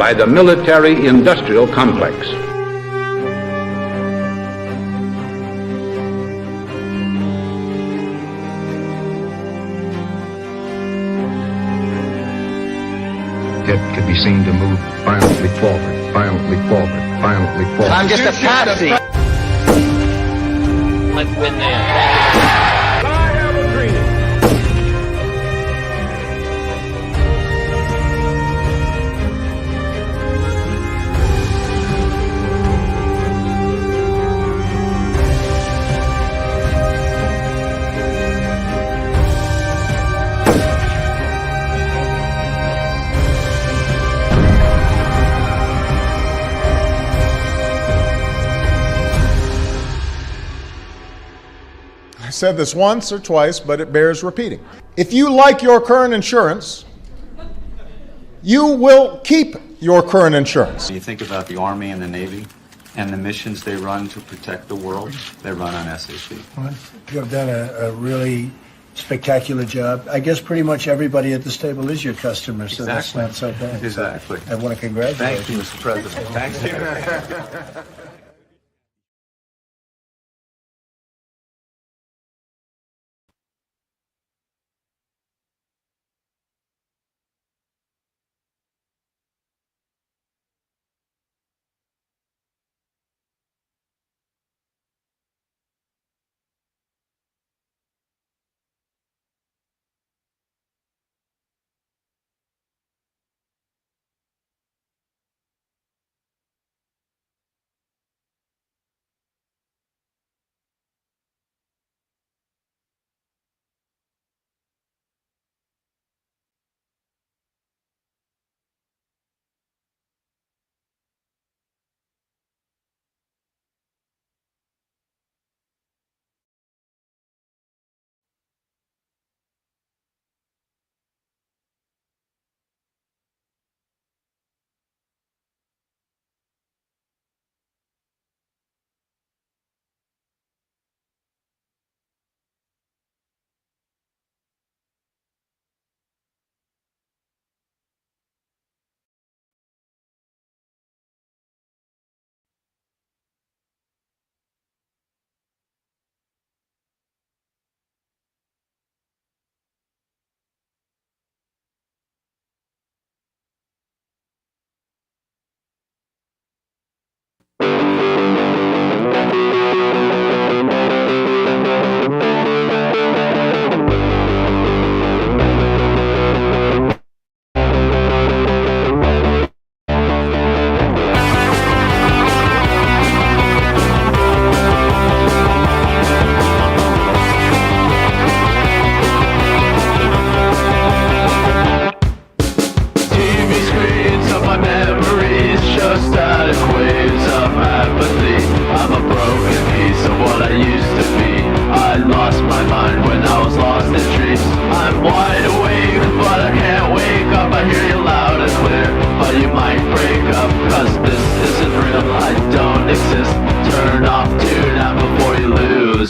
by the military-industrial complex. It could be seen to move violently forward, violently forward, violently forward. I'm just a patsy. When they attack. I have a dream. I said this once or twice, but it bears repeating. If you like your current insurance, you will keep your current insurance. You think about the Army and the Navy and the missions they run to protect the world, they run on SAP. You have done a really spectacular job. I guess pretty much everybody at this table is your customer, so Exactly. That's not so bad. Exactly. I want to congratulate Thank you, Mr. President. Thank you.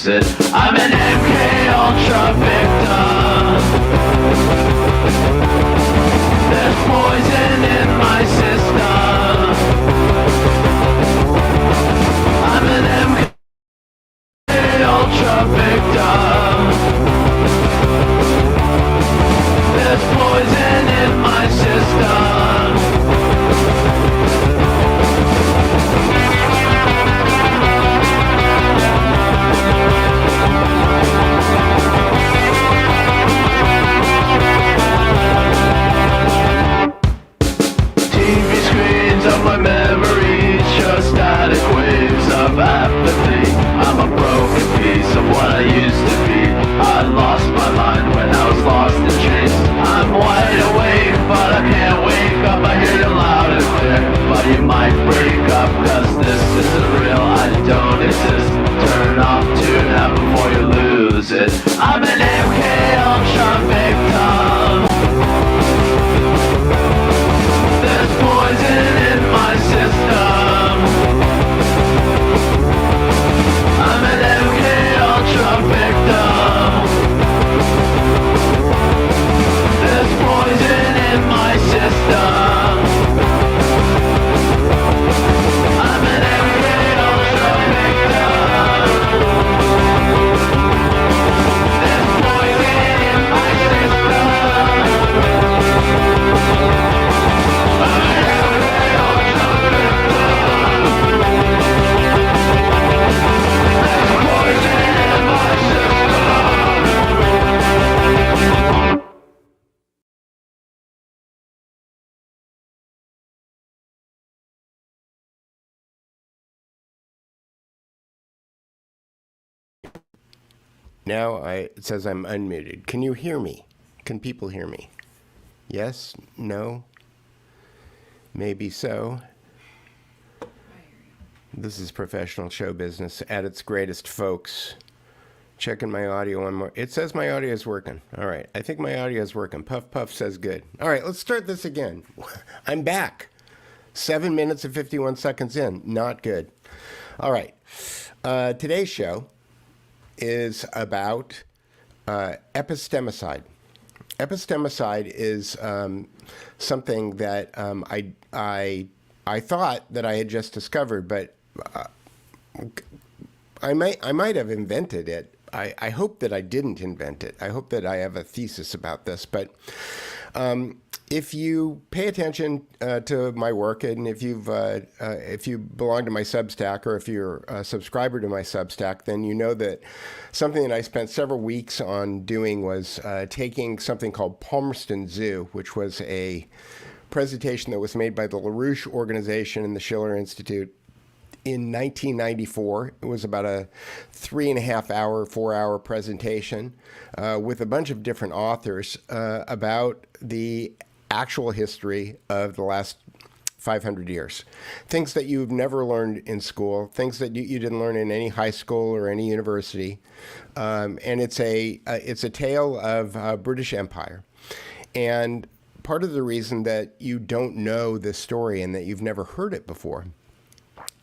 I'm an MK Ultra victim. There's poison in my system. I'm an MK Ultra victim. There's poison in my system. My memories show static waves of apathy. I'm a broken piece of what I used to be. I lost my mind when I was lost in dreams. I'm wide awake, but I can't wake up. I hear you loud and clear, but you might break up, cause this isn't real, I don't exist. Turn off, tune out before you lose it. I'm an MK Ultra victim. There's poison in my system. I'm an MK Ultra victim. There's poison in my system. Now it says I'm unmuted. Can you hear me? Can people hear me? Yes? No? Maybe so. This is professional show business at its greatest, folks. Checking my audio one more. It says my audio is working. All right. I think my audio is working. Puff Puff says good. All right. Let's start this again. I'm back. 7 minutes and 51 seconds in. Not good. All right. Today's show is about epistemicide. Epistemicide is something that I thought that I had just discovered, but I might have invented it. I hope that I didn't invent it. I hope that I have a thesis about this. But if you pay attention to my work, and if you belong to my Substack, or if you're a subscriber to my Substack, then you know that something that I spent several weeks on doing was taking something called Palmerston Zoo, which was a presentation that was made by the LaRouche organization and the Schiller Institute in 1994. It was about a 3.5 hour, 4 hour presentation with a bunch of different authors about the actual history of the last 500 years. Things that you've never learned in school, things that you didn't learn in any high school or any university. And it's a tale of British Empire. And part of the reason that you don't know this story and that you've never heard it before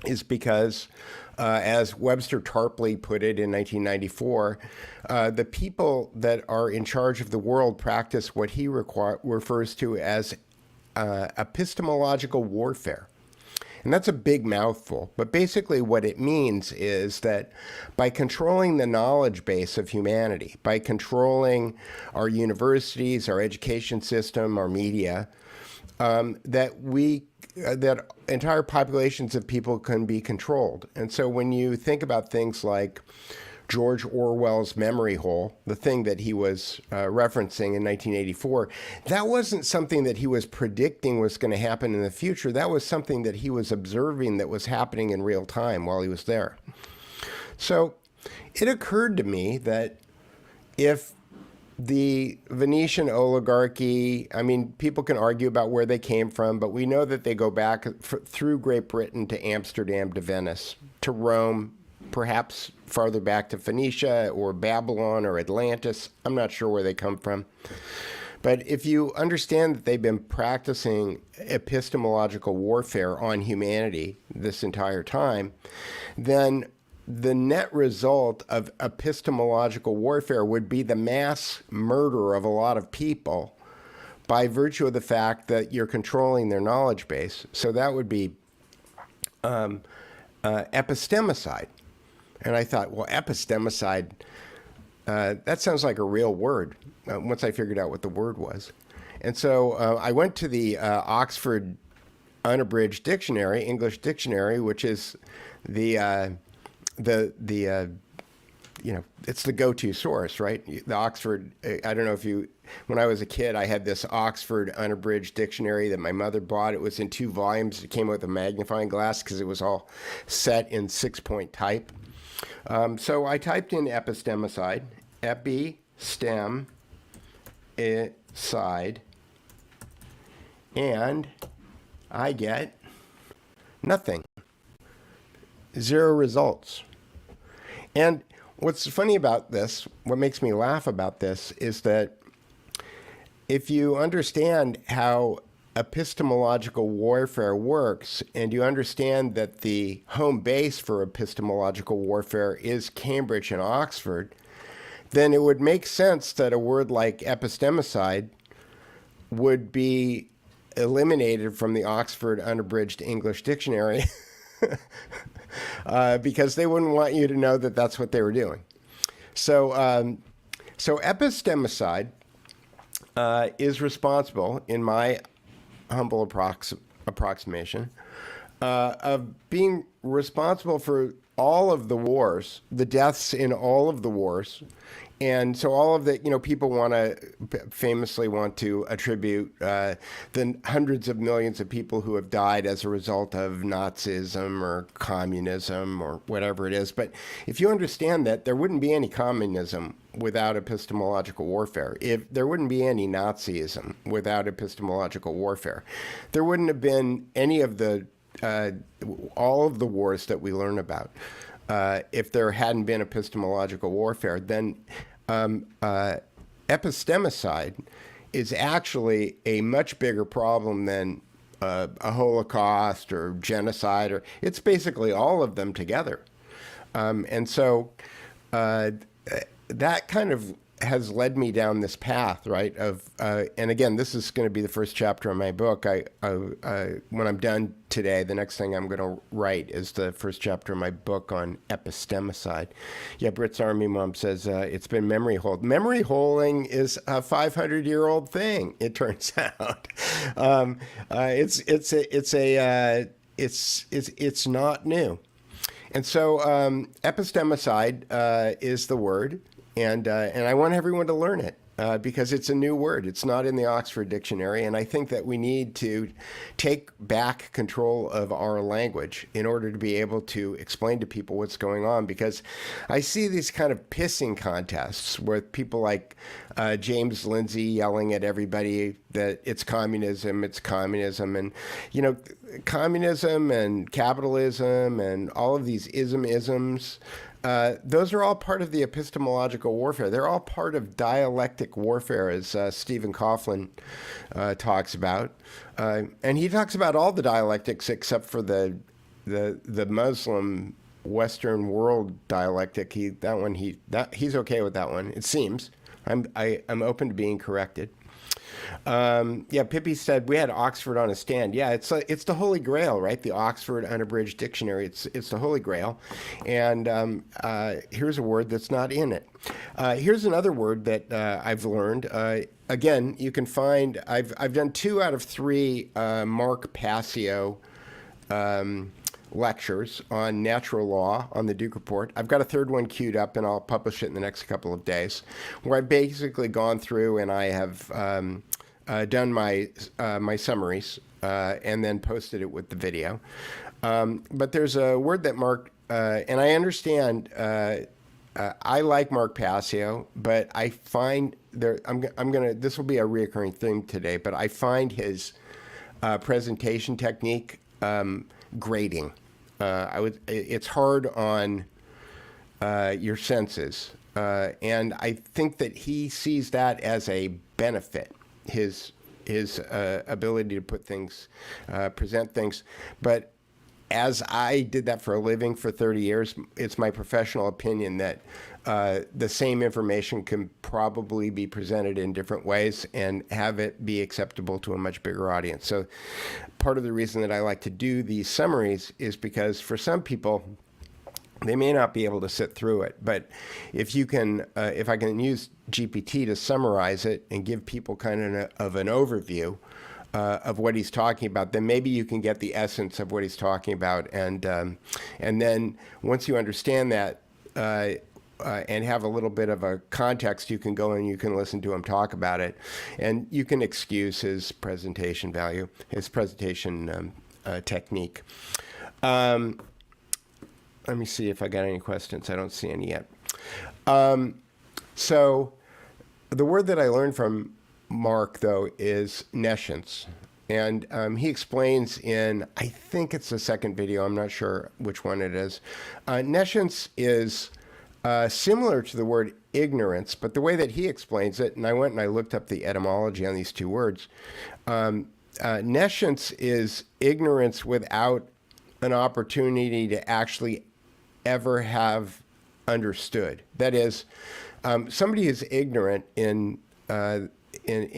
is because, as Webster Tarpley put it in 1994, the people that are in charge of the world practice what he refers to as epistemological warfare. And that's a big mouthful, but basically what it means is that by controlling the knowledge base of humanity, by controlling our universities, our education system, our media, that entire populations of people can be controlled. And so when you think about things like George Orwell's memory hole, the thing that he was referencing in 1984, that wasn't something that he was predicting was going to happen in the future. That was something that he was observing that was happening in real time while he was there. So it occurred to me that if the Venetian oligarchy, I mean, people can argue about where they came from, but we know that they go back through Great Britain to Amsterdam, to Venice, to Rome, perhaps farther back to Phoenicia or Babylon or Atlantis. I'm not sure where they come from. But if you understand that they've been practicing epistemological warfare on humanity this entire time, then the net result of epistemological warfare would be the mass murder of a lot of people by virtue of the fact that you're controlling their knowledge base. So that would be epistemicide. And I thought, well, epistemicide, that sounds like a real word, once I figured out what the word was. And so I went to the Oxford Unabridged Dictionary, English Dictionary, which is it's the go-to source, right? The Oxford, I don't know if when I was a kid, I had this Oxford Unabridged Dictionary that my mother bought. It was in 2 volumes. It came with a magnifying glass because it was all set in 6-point type. So I typed in epistemicide, epistemicide, and I get nothing. 0 results. And what's funny about this, what makes me laugh about this, is that if you understand how epistemological warfare works, and you understand that the home base for epistemological warfare is Cambridge and Oxford, then it would make sense that a word like epistemicide would be eliminated from the Oxford Unabridged English Dictionary because they wouldn't want you to know that that's what they were doing. So epistemicide is responsible, in my humble approximation, of being responsible for all of the wars, the deaths in all of the wars And so all of the, people famously want to attribute the hundreds of millions of people who have died as a result of Nazism or communism or whatever it is. But if you understand that, there wouldn't be any communism without epistemological warfare. If there wouldn't be any Nazism without epistemological warfare, there wouldn't have been any of the all of the wars that we learn about. If there hadn't been epistemological warfare, then epistemicide is actually a much bigger problem than a Holocaust or genocide, or it's basically all of them together. And so that kind of has led me down this path, right? And again, this is going to be the first chapter of my book. When I'm done today, the next thing I'm going to write is the first chapter of my book on epistemicide. Yeah, Brit's Army Mom says it's been memory hold. Memory holding is a 500-year-old thing. It turns out it's not new. And so epistemicide is the word. And I want everyone to learn it because it's a new word. It's not in the Oxford Dictionary. And I think that we need to take back control of our language in order to be able to explain to people what's going on. Because I see these kind of pissing contests where people like James Lindsay yelling at everybody that it's communism. And, communism and capitalism and all of these isms. Those are all part of the epistemological warfare. They're all part of dialectic warfare, as Stephen Coughlin talks about. And he talks about all the dialectics except for the Muslim Western world dialectic. He's okay with that one, it seems. I'm open to being corrected. Pippi said we had Oxford on a stand. Yeah, it's the Holy Grail, right? The Oxford Unabridged Dictionary. It's the Holy Grail. And here's a word that's not in it. Here's another word that I've learned. Again, you can find. I've done 2 out of 3 Mark Passio lectures on natural law on the Duke Report. I've got a 3rd one queued up, and I'll publish it in the next couple of days, where I've basically gone through and I have done my summaries and then posted it with the video. But there's a word that Mark, and I understand, I like Mark Passio, but I find this will be a reoccurring theme today, but I find his presentation technique grating. It's hard on your senses, and I think that he sees that as a benefit. His ability to put things, present things, but as I did that for a living for 30 years, it's my professional opinion that the same information can probably be presented in different ways and have it be acceptable to a much bigger audience. So part of the reason that I like to do these summaries is because for some people, they may not be able to sit through it. But if you can, if I can use GPT to summarize it and give people kind of an overview of what he's talking about, then maybe you can get the essence of what he's talking about. And then once you understand that and have a little bit of a context, you can go and you can listen to him talk about it. And you can excuse his presentation value, his presentation technique. Let me see if I got any questions. I don't see any yet. So the word that I learned from Mark, though, is nescience. And he explains in, I think it's the second video, I'm not sure which one it is. Nescience is similar to the word ignorance, but the way that he explains it, and I went and I looked up the etymology on these 2 words, nescience is ignorance without an opportunity to actually ever have understood. That is, somebody who's ignorant in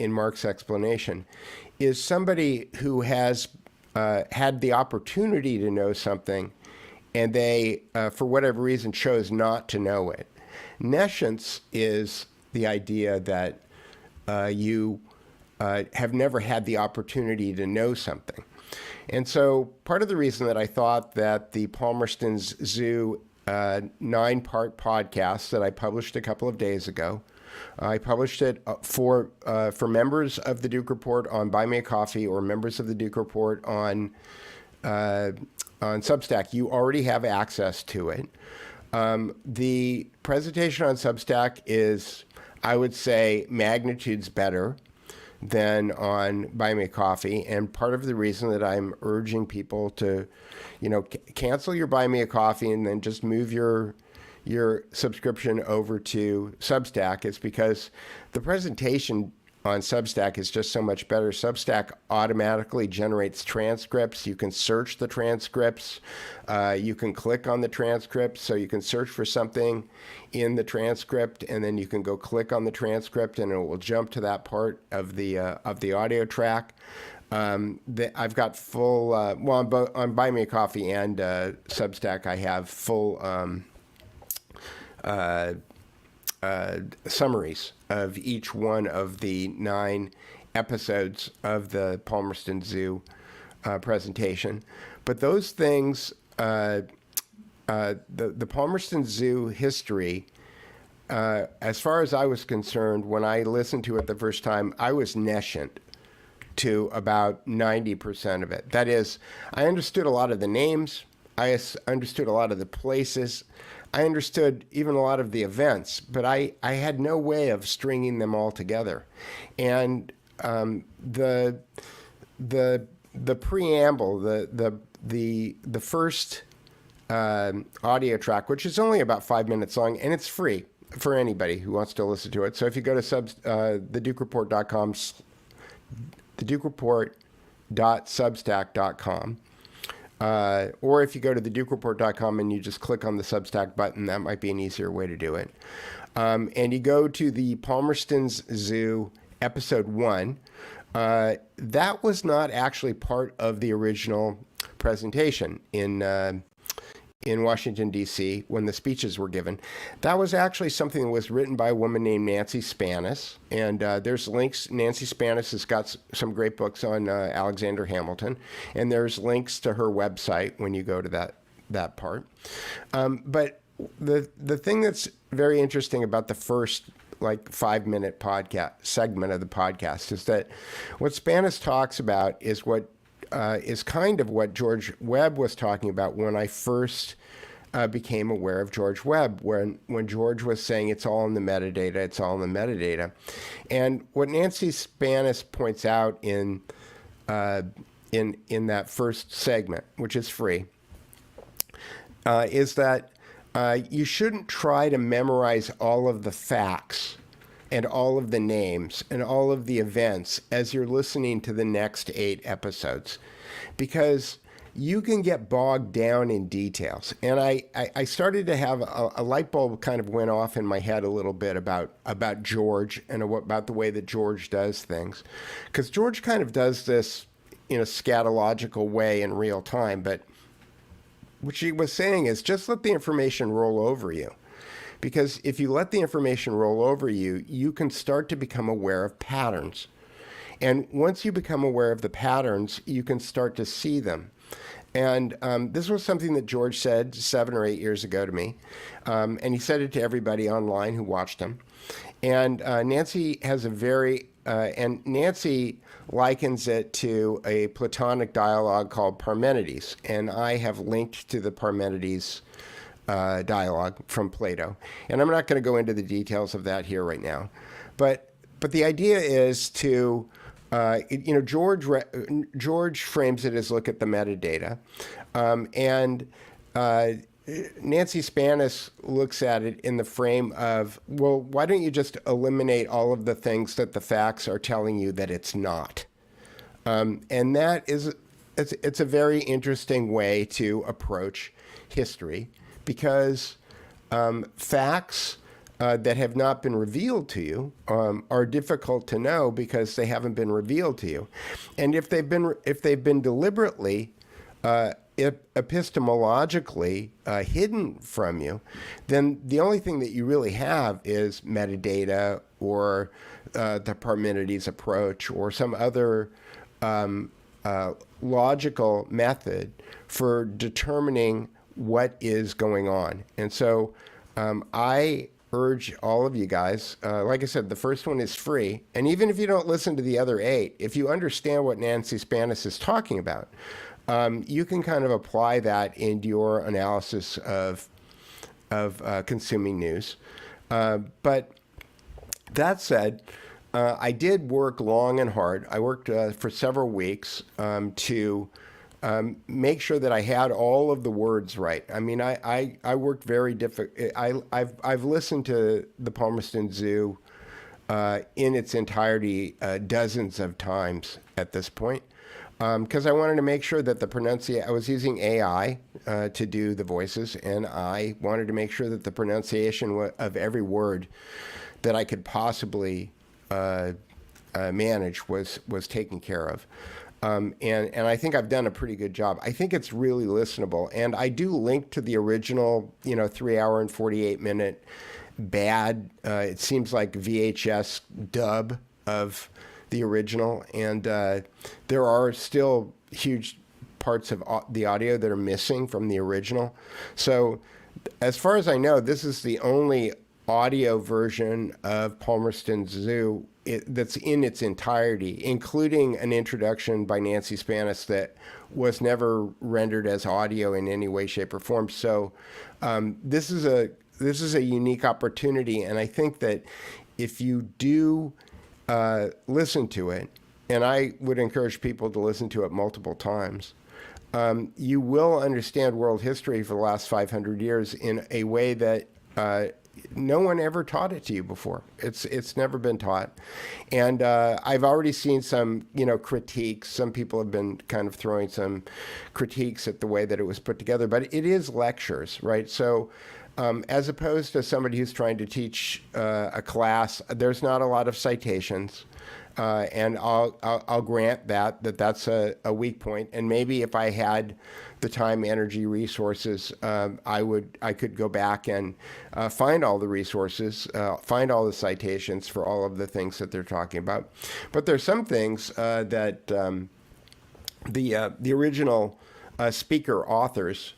Mark's explanation is somebody who has had the opportunity to know something and they, for whatever reason, chose not to know it. Nescience is the idea that you have never had the opportunity to know something. And so part of the reason that I thought that the Palmerston's Zoo 9-part podcast that I published a couple of days ago. I published it for members of the Duke Report on Buy Me a Coffee or members of the Duke Report on Substack. You already have access to it. The presentation on Substack is, I would say, magnitudes better than on Buy Me a Coffee. And part of the reason that I'm urging people to, cancel your Buy Me a Coffee and then just move your subscription over to Substack is because the presentation on Substack is just so much better. Substack automatically generates transcripts. You can search the transcripts. You can click on the transcripts. So you can search for something in the transcript, and then you can go click on the transcript, and it will jump to that part of the audio track. I've got full, on Buy Me a Coffee and Substack, I have full summaries of each one of the 9 episodes of the Palmerston Zoo presentation. But those things, the Palmerston Zoo history, as far as I was concerned, when I listened to it the first time, I was nescient to about 90% of it. That is, I understood a lot of the names. I understood a lot of the places. I understood even a lot of the events, but I had no way of stringing them all together. And the preamble, the first audio track, which is only about 5 minutes long, and it's free for anybody who wants to listen to it. So if you go to thedukereport.com, thedukereport.substack.com, or if you go to thedukereport.com and you just click on the Substack button, that might be an easier way to do it. And you go to the Palmerston's Zoo episode 1. That was not actually part of the original presentation in Washington, D.C., when the speeches were given. That was actually something that was written by a woman named Nancy Spanis. And there's links. Nancy Spanis has got some great books on Alexander Hamilton. And there's links to her website when you go to that part. But the thing that's very interesting about the first 5-minute podcast segment of the podcast is that what Spanis talks about is what is kind of what George Webb was talking about when I first became aware of George Webb, when George was saying it's all in the metadata, it's all in the metadata. And what Nancy Spanis points out in that first segment, which is free, is that you shouldn't try to memorize all of the facts and all of the names and all of the events as you're listening to the next 8 episodes, because you can get bogged down in details. And I started to have a light bulb kind of went off in my head a little bit about George and about the way that George does things. Because George kind of does this in a scatological way in real time, but what she was saying is just let the information roll over you. Because if you let the information roll over you, you can start to become aware of patterns. And once you become aware of the patterns, you can start to see them. And this was something that George said 7 or 8 years ago to me. And he said it to everybody online who watched him. And Nancy has and Nancy likens it to a Platonic dialogue called Parmenides. And I have linked to the Parmenides dialogue from Plato. And I'm not going to go into the details of that here right now. But the idea is to, George frames it as look at the metadata. And Nancy Spanis looks at it in the frame of, well, why don't you just eliminate all of the things that the facts are telling you that it's not? And that is, it's a very interesting way to approach history, because facts that have not been revealed to you are difficult to know because they haven't been revealed to you. And if they've been deliberately epistemologically hidden from you, then the only thing that you really have is metadata or the Parmenides approach or some other logical method for determining what is going on. And so I urge all of you guys, like I said, the first one is free. And even if you don't listen to the other 8, if you understand what Nancy Spanis is talking about, you can kind of apply that into your analysis of consuming news. But that said, I did work long and hard. I worked for several weeks to make sure that I had all of the words right. I mean, I worked very difficult. I've listened to the Palmerston Zoo in its entirety dozens of times at this point, because I wanted to make sure that the pronunciation. I was using AI to do the voices, and I wanted to make sure that the pronunciation of every word that I could possibly manage was taken care of. And I think I've done a pretty good job. I think it's really listenable. And I do link to the original, 3 hour and 48 minute bad, it seems like VHS dub of the original. And there are still huge parts of the audio that are missing from the original. So as far as I know, this is the only audio version of Palmerston Zoo that's in its entirety, including an introduction by Nancy Spanis that was never rendered as audio in any way, shape, or form. So this is a unique opportunity, and I think that if you do listen to it, and I would encourage people to listen to it multiple times, you will understand world history for the last 500 years in a way that no one ever taught it to you before. It's never been taught. And I've already seen some, critiques. Some people have been kind of throwing some critiques at the way that it was put together, but it is lectures, right? So as opposed to somebody who's trying to teach a class, there's not a lot of citations. And I'll grant that's a weak point. And maybe if I had the time, energy, resources, I could go back and find all the resources, find all the citations for all of the things that they're talking about. But there's some things that the original speaker authors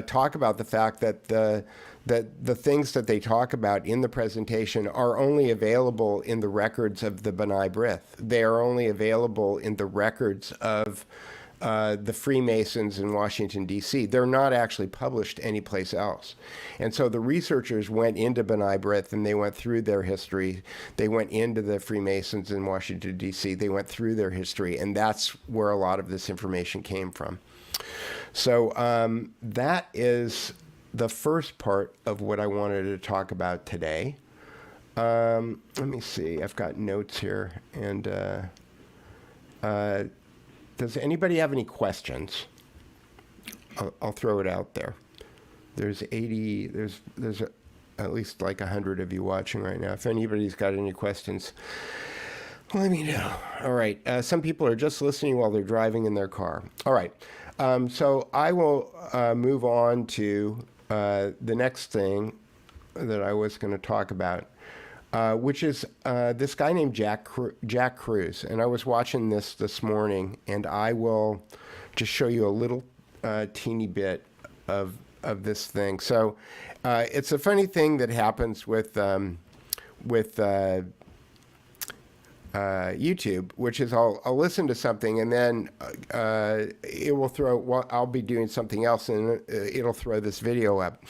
talk about the fact that the things that they talk about in the presentation are only available in the records of the B'nai B'rith. They are only available in the records of the Freemasons in Washington, D.C. They're not actually published anyplace else. And so the researchers went into B'nai B'rith and they went through their history. They went into the Freemasons in Washington, D.C. They went through their history, and that's where a lot of this information came from. So that is the first part of what I wanted to talk about today. Let me see. I've got notes here. And does anybody have any questions? I'll throw it out there. There's 80. There's at least like 100 of you watching right now. If anybody's got any questions, let me know. All right. Some people are just listening while they're driving in their car. All right. So I will move on to the next thing that I was going to talk about, which is this guy named Jack Kruse. And I was watching this morning, and I will just show you a little teeny bit of this thing. So it's a funny thing that happens with YouTube, which is I'll listen to something and then it will throw. Well, I'll be doing something else and it'll throw this video up.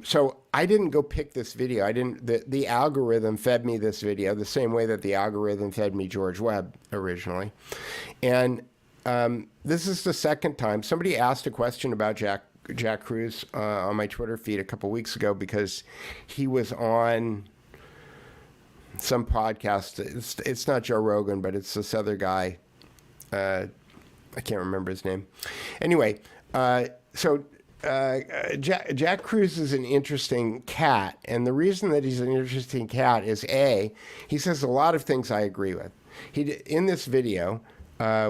So I didn't go pick this video. I didn't. The algorithm fed me this video the same way that the algorithm fed me George Webb originally, and this is the second time somebody asked a question about Jack Kruse on my Twitter feed a couple weeks ago because he was on some podcast. It's not Joe Rogan, but it's this other guy. I can't remember his name. Anyway, so Jack Kruse is an interesting cat, and the reason that he's an interesting cat is he says a lot of things I agree with. In this video,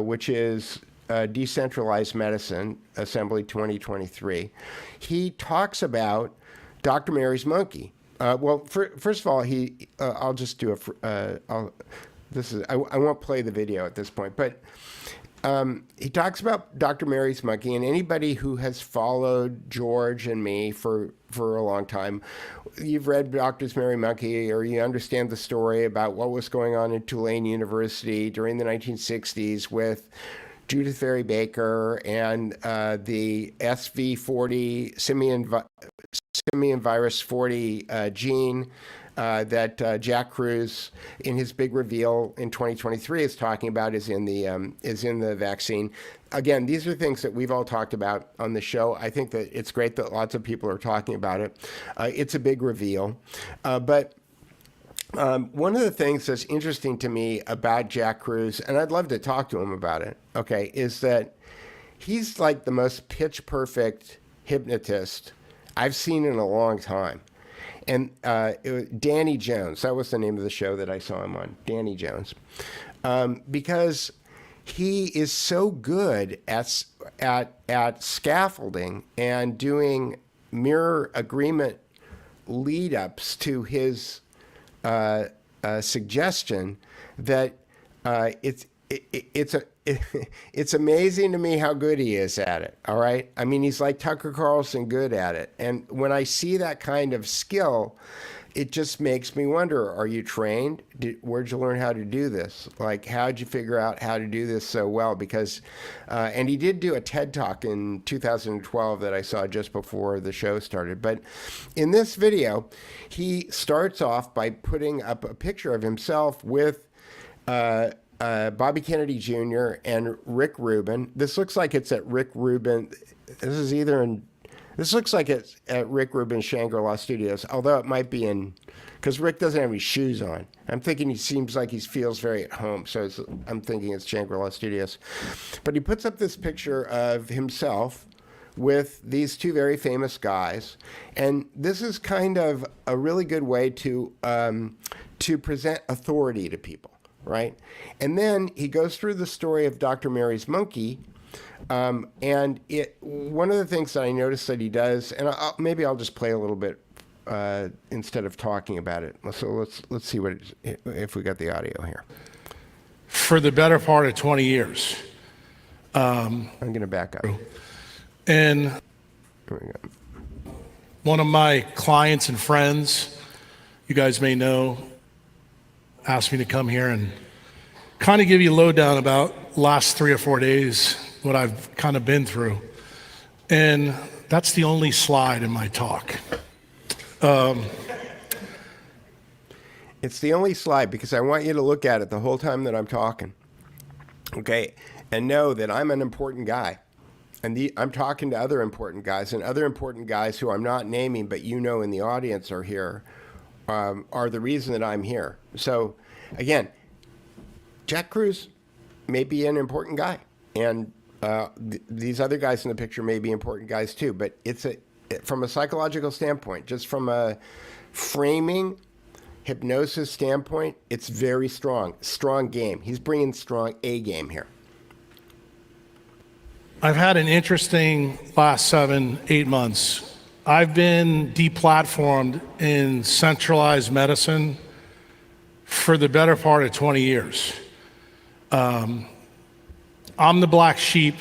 which is Decentralized Medicine Assembly 2023, he talks about Dr. Mary's monkey. Well, first of all, I'll just do I won't play the video at this point, but he talks about Dr. Mary's monkey, and anybody who has followed George and me for a long time, you've read Dr. Mary Monkey, or you understand the story about what was going on in Tulane University during the 1960s with Judith Ferry Baker and the SV40 simian virus 40 gene that Jack Kruse, in his big reveal in 2023, is talking about is in the vaccine. Again, these are things that we've all talked about on the show. I think that it's great that lots of people are talking about it. It's a big reveal, but one of the things that's interesting to me about Jack Kruse, and I'd love to talk to him about it, okay, is that he's like the most pitch perfect hypnotist I've seen in a long time. And Danny Jones, that was the name of the show that I saw him on, Danny Jones, because he is so good at scaffolding and doing mirror agreement lead-ups to his suggestion that it's amazing to me how good he is at it. All right. I mean, he's like Tucker Carlson good at it. And when I see that kind of skill, it just makes me wonder, are you trained? Where'd you learn how to do this? Like, how'd you figure out how to do this so well? Because, and he did do a TED Talk in 2012 that I saw just before the show started. But in this video, he starts off by putting up a picture of himself with Bobby Kennedy Jr. and Rick Rubin. This looks like it's at Rick Rubin. This looks like it's at Rick Rubin's Shangri-La Studios, although it might be because Rick doesn't have any shoes on. I'm thinking he seems like he feels very at home, so I'm thinking it's Shangri-La Studios. But he puts up this picture of himself with these two very famous guys, and this is kind of a really good way to present authority to people, right? And then he goes through the story of Dr. Mary's monkey. And one of the things that I noticed that he does, and maybe I'll just play a little bit instead of talking about it. So let's see if we got the audio here. For the better part of 20 years. I'm going to back up. And one of my clients and friends, you guys may know, asked me to come here and kind of give you a lowdown about last 3 or 4 days, what I've kind of been through. And that's the only slide in my talk. It's the only slide because I want you to look at it the whole time that I'm talking. Okay? And know that I'm an important guy. And I'm talking to other important guys, and other important guys who I'm not naming, but you know in the audience are here, are the reason that I'm here. So, again, Jack Kruse may be an important guy. And these other guys in the picture may be important guys too, but from a psychological standpoint, just from a framing, hypnosis standpoint, it's very strong game. He's bringing strong A game here. I've had an interesting last 7-8 months. I've been deplatformed in centralized medicine for the better part of 20 years. I'm the black sheep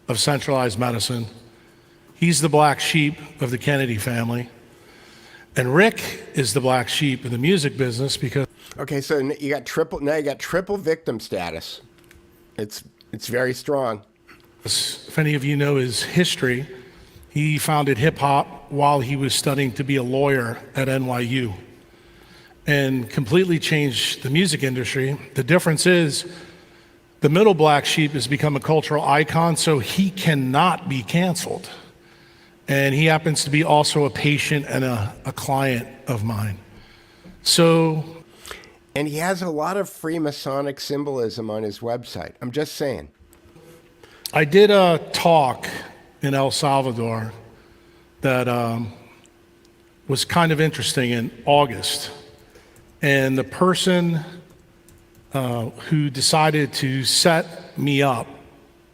of centralized medicine. He's the black sheep of the Kennedy family. And Rick is the black sheep of the music business because... Okay, so you got triple victim status. It's very strong. If any of you know his history, he founded hip hop while he was studying to be a lawyer at NYU and completely changed the music industry. The difference is the middle black sheep has become a cultural icon, so he cannot be canceled. And he happens to be also a patient and a client of mine. And he has a lot of Freemasonic symbolism on his website. I'm just saying. I did a talk in El Salvador that was kind of interesting in August. And the person who decided to set me up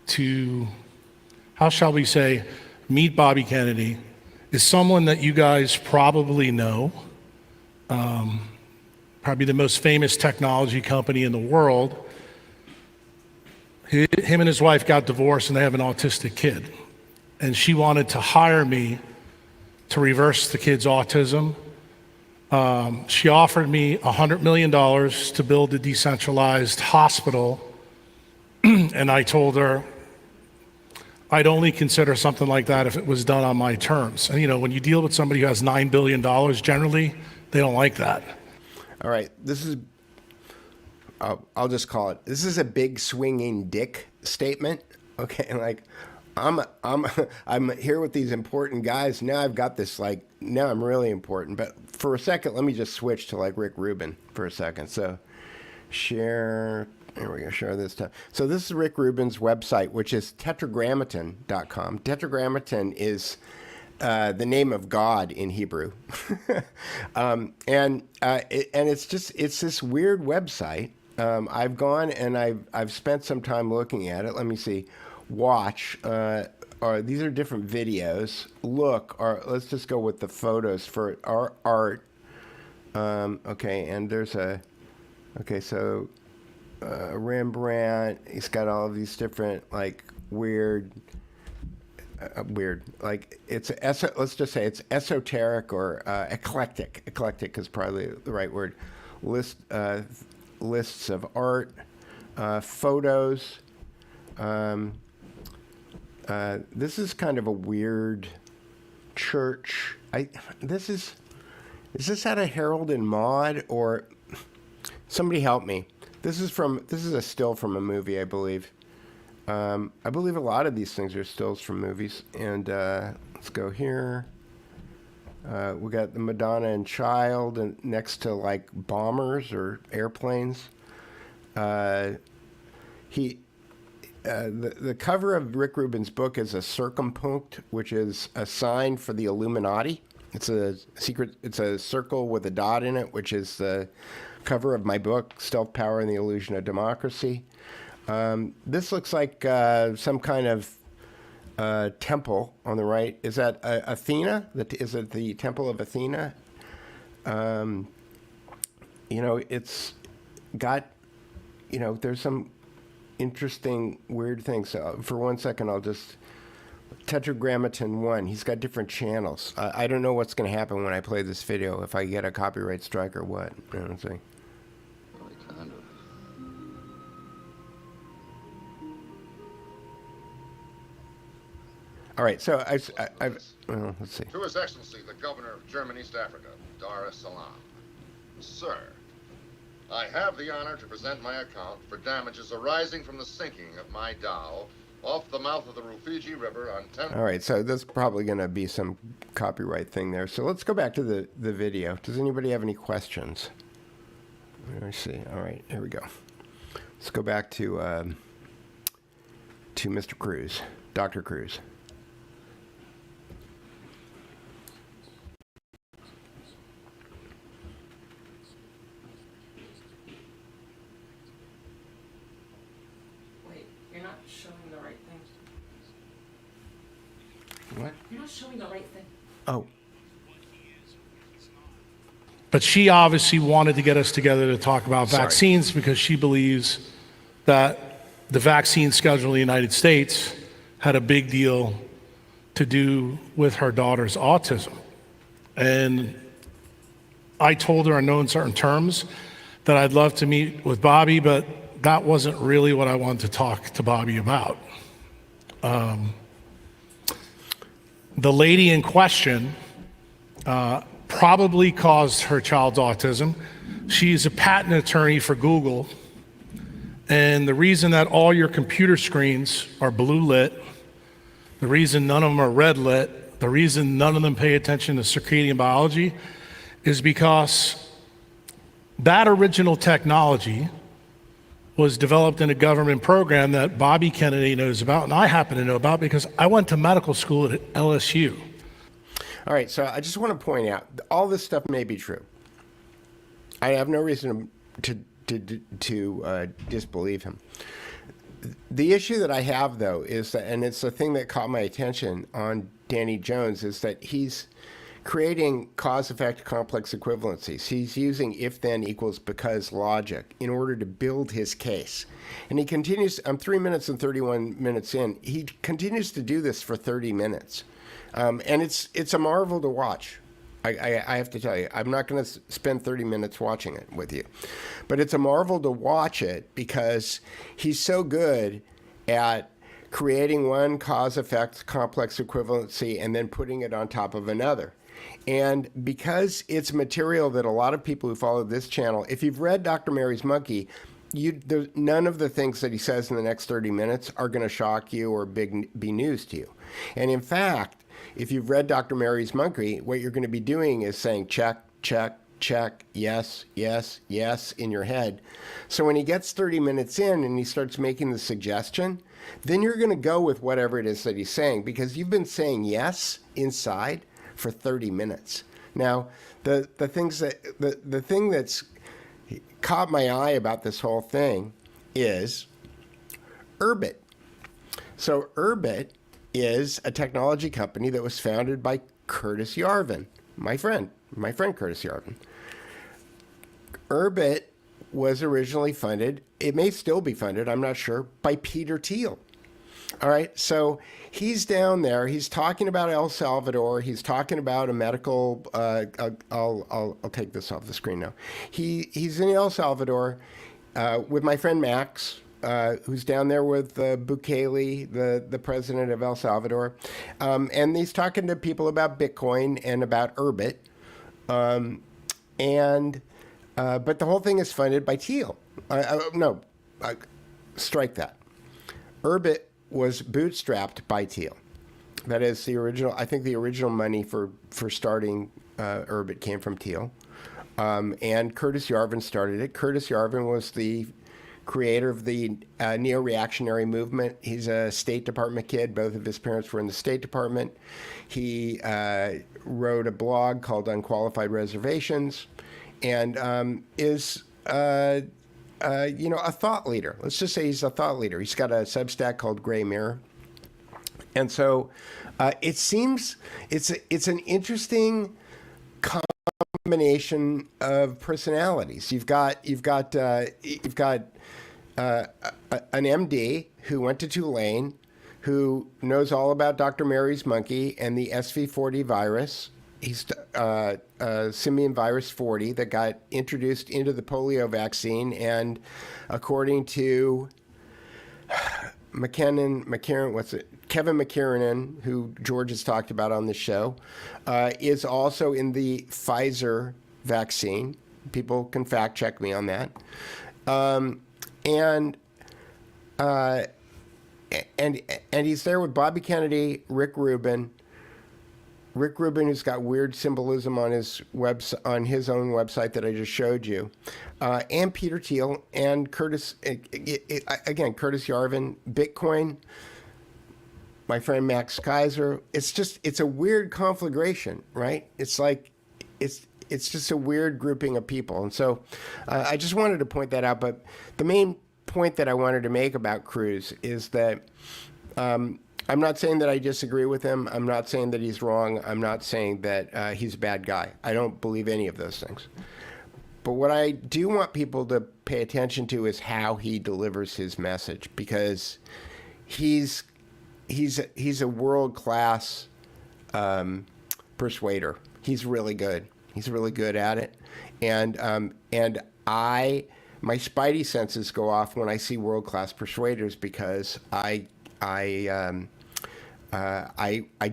to, how shall we say, meet Bobby Kennedy is someone that you guys probably know, probably the most famous technology company in the world, Him and his wife got divorced and they have an autistic kid. And she wanted to hire me to reverse the kid's autism. She offered me $100 million to build a decentralized hospital. And I told her I'd only consider something like that if it was done on my terms. And you know, when you deal with somebody who has $9 billion, generally, they don't like that. All right, this is, I'll just call it, this is a big swinging dick statement. Okay, like, I'm here with these important guys. Now I've got this, like, now I'm really important. But for a second, let me just switch to like Rick Rubin for a second. So share, here we go, share this time. So this is Rick Rubin's website, which is tetragrammaton.com. Tetragrammaton is the name of God in Hebrew. And it's this weird website. I've gone and I've spent some time looking at it. Let me see. Watch. These are different videos. Look, or let's just go with the photos for our art. Okay, and there's so Rembrandt. He's got all of these different like weird, like let's just say it's esoteric or eclectic. Eclectic is probably the right word. Lists of art, photos. This is kind of a weird church. Is this out of Harold and Maude, or somebody help me? This is a still from a movie, I believe. I believe a lot of these things are stills from movies. And let's go here. We got the Madonna and Child and next to like bombers or airplanes. The cover of Rick Rubin's book is a circumpunct, which is a sign for the Illuminati. It's a circle with a dot in it, which is the cover of my book, Stealth Power and the Illusion of Democracy. This looks like some kind of temple on the right. Is that Athena? Is it the Temple of Athena? It's got, there's some interesting, weird things. So for 1 second, I'll just, Tetragrammaton 1, he's got different channels. I don't know what's going to happen when I play this video, if I get a copyright strike or what. You know what I'm saying? Really kind of. All right, so let's see. To His Excellency, the Governor of German East Africa, Dar es Salaam. Sir, I have the honor to present my account for damages arising from the sinking of my dhow off the mouth of the Rufiji River on 10... All right, so there's probably going to be some copyright thing there. So let's go back to the video. Does anybody have any questions? Let me see. All right, here we go. Let's go back to Mr. Kruse, Dr. Kruse. What? You're not showing the right thing. Oh. But she obviously wanted to get us together to talk about vaccines because she believes that the vaccine schedule in the United States had a big deal to do with her daughter's autism. And I told her in no uncertain terms that I'd love to meet with Bobby, but that wasn't really what I wanted to talk to Bobby about. The lady in question probably caused her child's autism. She's a patent attorney for Google. And the reason that all your computer screens are blue lit, the reason none of them are red lit, the reason none of them pay attention to circadian biology is because that original technology was developed in a government program that Bobby Kennedy knows about, and I happen to know about because I went to medical school at LSU. All right, so I just want to point out, all this stuff may be true. I have no reason to disbelieve him. The issue that I have, though, is that, and it's the thing that caught my attention on Danny Jones, is that he's creating cause-effect complex equivalencies. He's using if-then equals because logic in order to build his case. And he continues, I'm 3 minutes and 31 minutes in, he continues to do this for 30 minutes. And it's a marvel to watch. I have to tell you, I'm not going to spend 30 minutes watching it with you. But it's a marvel to watch it because he's so good at creating one cause-effect complex equivalency and then putting it on top of another. And because it's material that a lot of people who follow this channel, if you've read Dr. Mary's Monkey, none of the things that he says in the next 30 minutes are going to shock you or be news to you. And in fact, if you've read Dr. Mary's Monkey, what you're going to be doing is saying check, check, check, yes, yes, yes in your head. So when he gets 30 minutes in and he starts making the suggestion, then you're going to go with whatever it is that he's saying because you've been saying yes inside for 30 minutes. Now, the thing that's caught my eye about this whole thing is Urbit. So Urbit is a technology company that was founded by Curtis Yarvin, my friend Curtis Yarvin. Urbit was originally funded, it may still be funded, I'm not sure, by Peter Thiel. All right, so he's down there, he's talking about El Salvador, he's talking about a medical, I'll take this off the screen now. He's in El Salvador with my friend Max, who's down there with Bukele, the president of El Salvador. And he's talking to people about Bitcoin and about Urbit. But the whole thing is funded by Thiel. Strike that. Urbit was bootstrapped by Thiel. That is the original, I think the original money for starting Urbit came from Thiel. And Curtis Yarvin started it. Curtis Yarvin was the creator of the neo-reactionary movement. He's a State Department kid. Both of his parents were in the State Department. He wrote a blog called Unqualified Reservations and is a thought leader. Let's just say he's a thought leader. He's got a Substack called Gray Mirror. And so it seems it's an interesting combination of personalities. You've got an MD who went to Tulane, who knows all about Dr. Mary's Monkey and the SV40 virus. He's simian virus 40 that got introduced into the polio vaccine, and according to Kevin McKiernan, who George has talked about on this show, is also in the Pfizer vaccine. People can fact check me on that. And he's there with Bobby Kennedy, Rick Rubin, who's got weird symbolism on his own website that I just showed you, and Peter Thiel and Curtis Yarvin, Bitcoin, my friend Max Kaiser. It's a weird conflagration, right? It's just a weird grouping of people. And so I just wanted to point that out. But the main point that I wanted to make about Kruse is that I'm not saying that I disagree with him. I'm not saying that he's wrong. I'm not saying that he's a bad guy. I don't believe any of those things. But what I do want people to pay attention to is how he delivers his message, because he's a world-class persuader. He's really good. He's really good at it. And my spidey senses go off when I see world-class persuaders, because I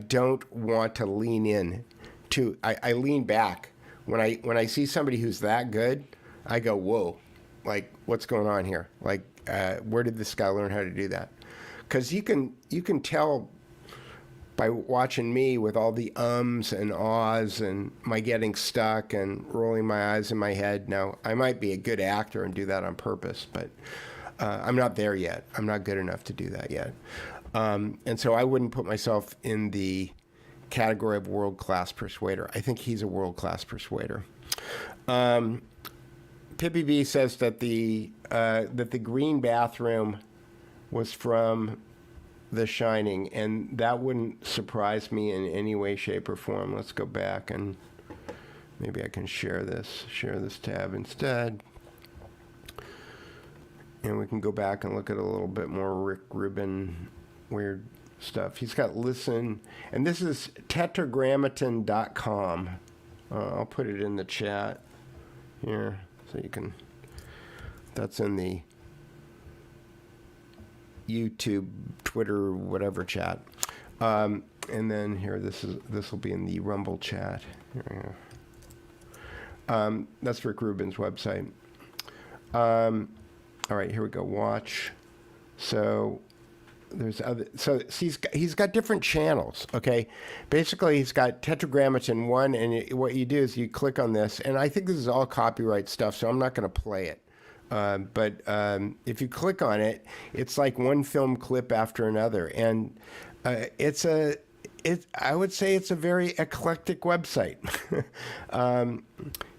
don't want to lean in to. I lean back when I see somebody who's that good. I go, whoa, like, what's going on here? Like, where did this guy learn how to do that? Because you can tell by watching me with all the ums and ahs and my getting stuck and rolling my eyes in my head. Now, I might be a good actor and do that on purpose, but I'm not there yet. I'm not good enough to do that yet. And so I wouldn't put myself in the category of world-class persuader. I think he's a world-class persuader. Pippi B says that the green bathroom was from The Shining, and that wouldn't surprise me in any way, shape, or form. Let's go back and maybe I can share this tab instead. And we can go back and look at a little bit more Rick Rubin weird stuff. He's got Listen, and this is tetragrammaton.com. I'll put it in the chat here so you can, that's in the YouTube, Twitter, whatever chat. And then here, this will be in the Rumble chat. Here we go. That's Rick Rubin's website. All right, here we go. Watch. So there's other. So he's got different channels. Okay, basically he's got Tetragrammaton 1, and what you do is you click on this, and I think this is all copyright stuff, so I'm not going to play it. But if you click on it, it's like one film clip after another, and I would say it's a very eclectic website.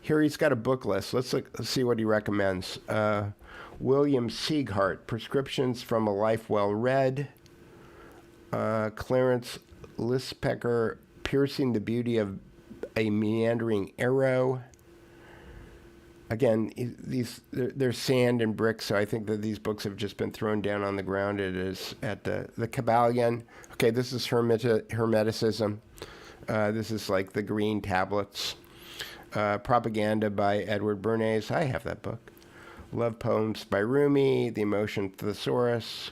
Here he's got a book list. Let's see what he recommends. William Sieghart, Prescriptions from a Life Well Read. Clarence Lispecker, Piercing the Beauty of a Meandering Arrow. Again, they're sand and bricks, so I think that these books have just been thrown down on the ground. It is at the Kabbalion. Okay, this is Hermeticism. This is like the green tablets. Propaganda by Edward Bernays. I have that book. Love Poems by Rumi. The Emotion Thesaurus.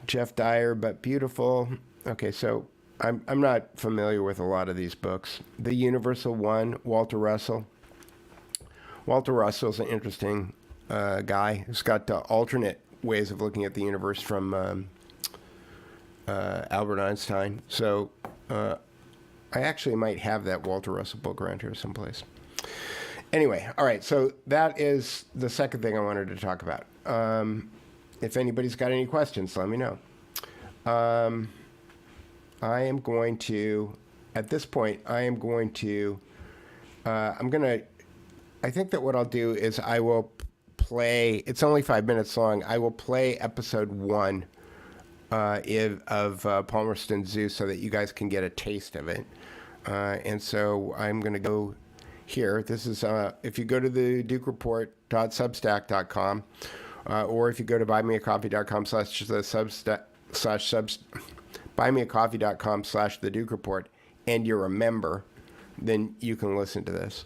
Jeff Dyer, But Beautiful. Okay, so I'm not familiar with a lot of these books. The Universal One, Walter Russell. Walter Russell's an interesting guy who's got alternate ways of looking at the universe from Albert Einstein. So I actually might have that Walter Russell book around here someplace. Anyway, all right, so that is the second thing I wanted to talk about. If anybody's got any questions, let me know. I am going to, at this point, I think that what I'll do is I will play, it's only 5 minutes long, I will play episode 1 of Palmerston Zoo so that you guys can get a taste of it. And so I'm going to go here. This is, if you go to the dukereport.substack.com, or if you go to buymeacoffee.com/the Duke Report, and you're a member, then you can listen to this.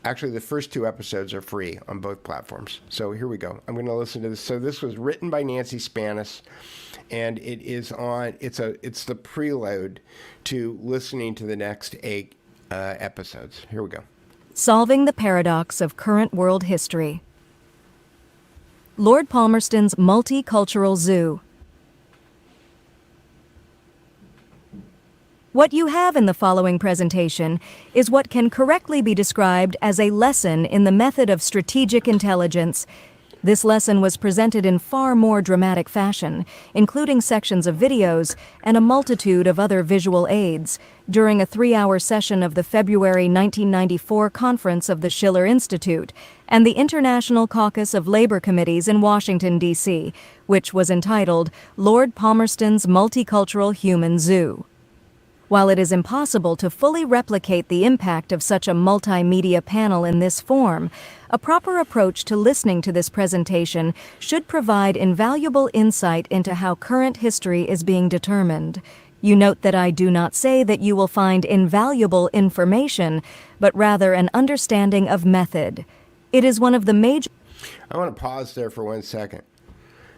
Actually, the first 2 episodes are free on both platforms. So here we go. I'm going to listen to this. So this was written by Nancy Spanis, and it is on. It's the prelude to listening to the next 8 episodes. Here we go. Solving the Paradox of Current World History. Lord Palmerston's Multicultural Zoo. What you have in the following presentation is what can correctly be described as a lesson in the method of strategic intelligence. This lesson was presented in far more dramatic fashion, including sections of videos and a multitude of other visual aids, during a 3-hour session of the February 1994 conference of the Schiller Institute and the International Caucus of Labor Committees in Washington, D.C., which was entitled Lord Palmerston's Multicultural Human Zoo. While it is impossible to fully replicate the impact of such a multimedia panel in this form, a proper approach to listening to this presentation should provide invaluable insight into how current history is being determined. You note that I do not say that you will find invaluable information, but rather an understanding of method. It is one of the major... I want to pause there for 1 second,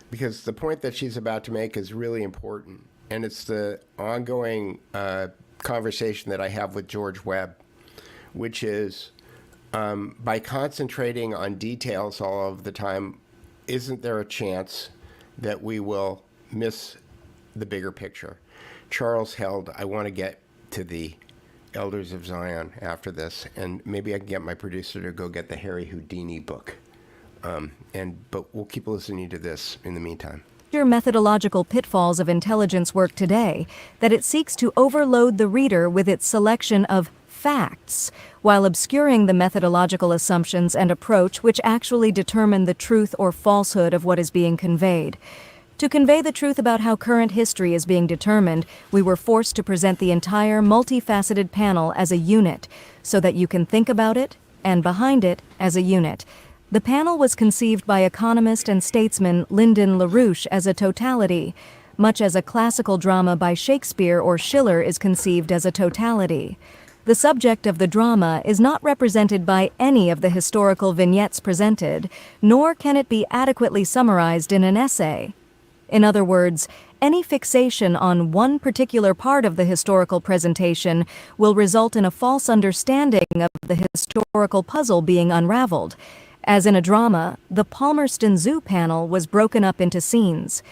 because the point that she's about to make is really important. And it's the ongoing conversation that I have with George Webb, which is by concentrating on details all of the time, isn't there a chance that we will miss the bigger picture? Charles Held, I want to get to the Elders of Zion after this, and maybe I can get my producer to go get the Harry Houdini book. But we'll keep listening to this in the meantime. Methodological pitfalls of intelligence work today, that it seeks to overload the reader with its selection of facts, while obscuring the methodological assumptions and approach which actually determine the truth or falsehood of what is being conveyed. To convey the truth about how current history is being determined, we were forced to present the entire multifaceted panel as a unit, so that you can think about it, and behind it, as a unit. The panel was conceived by economist and statesman Lyndon LaRouche as a totality, much as a classical drama by Shakespeare or Schiller is conceived as a totality. The subject of the drama is not represented by any of the historical vignettes presented, nor can it be adequately summarized in an essay. In other words, any fixation on one particular part of the historical presentation will result in a false understanding of the historical puzzle being unraveled. As in a drama, the Palmerston Zoo panel was broken up into scenes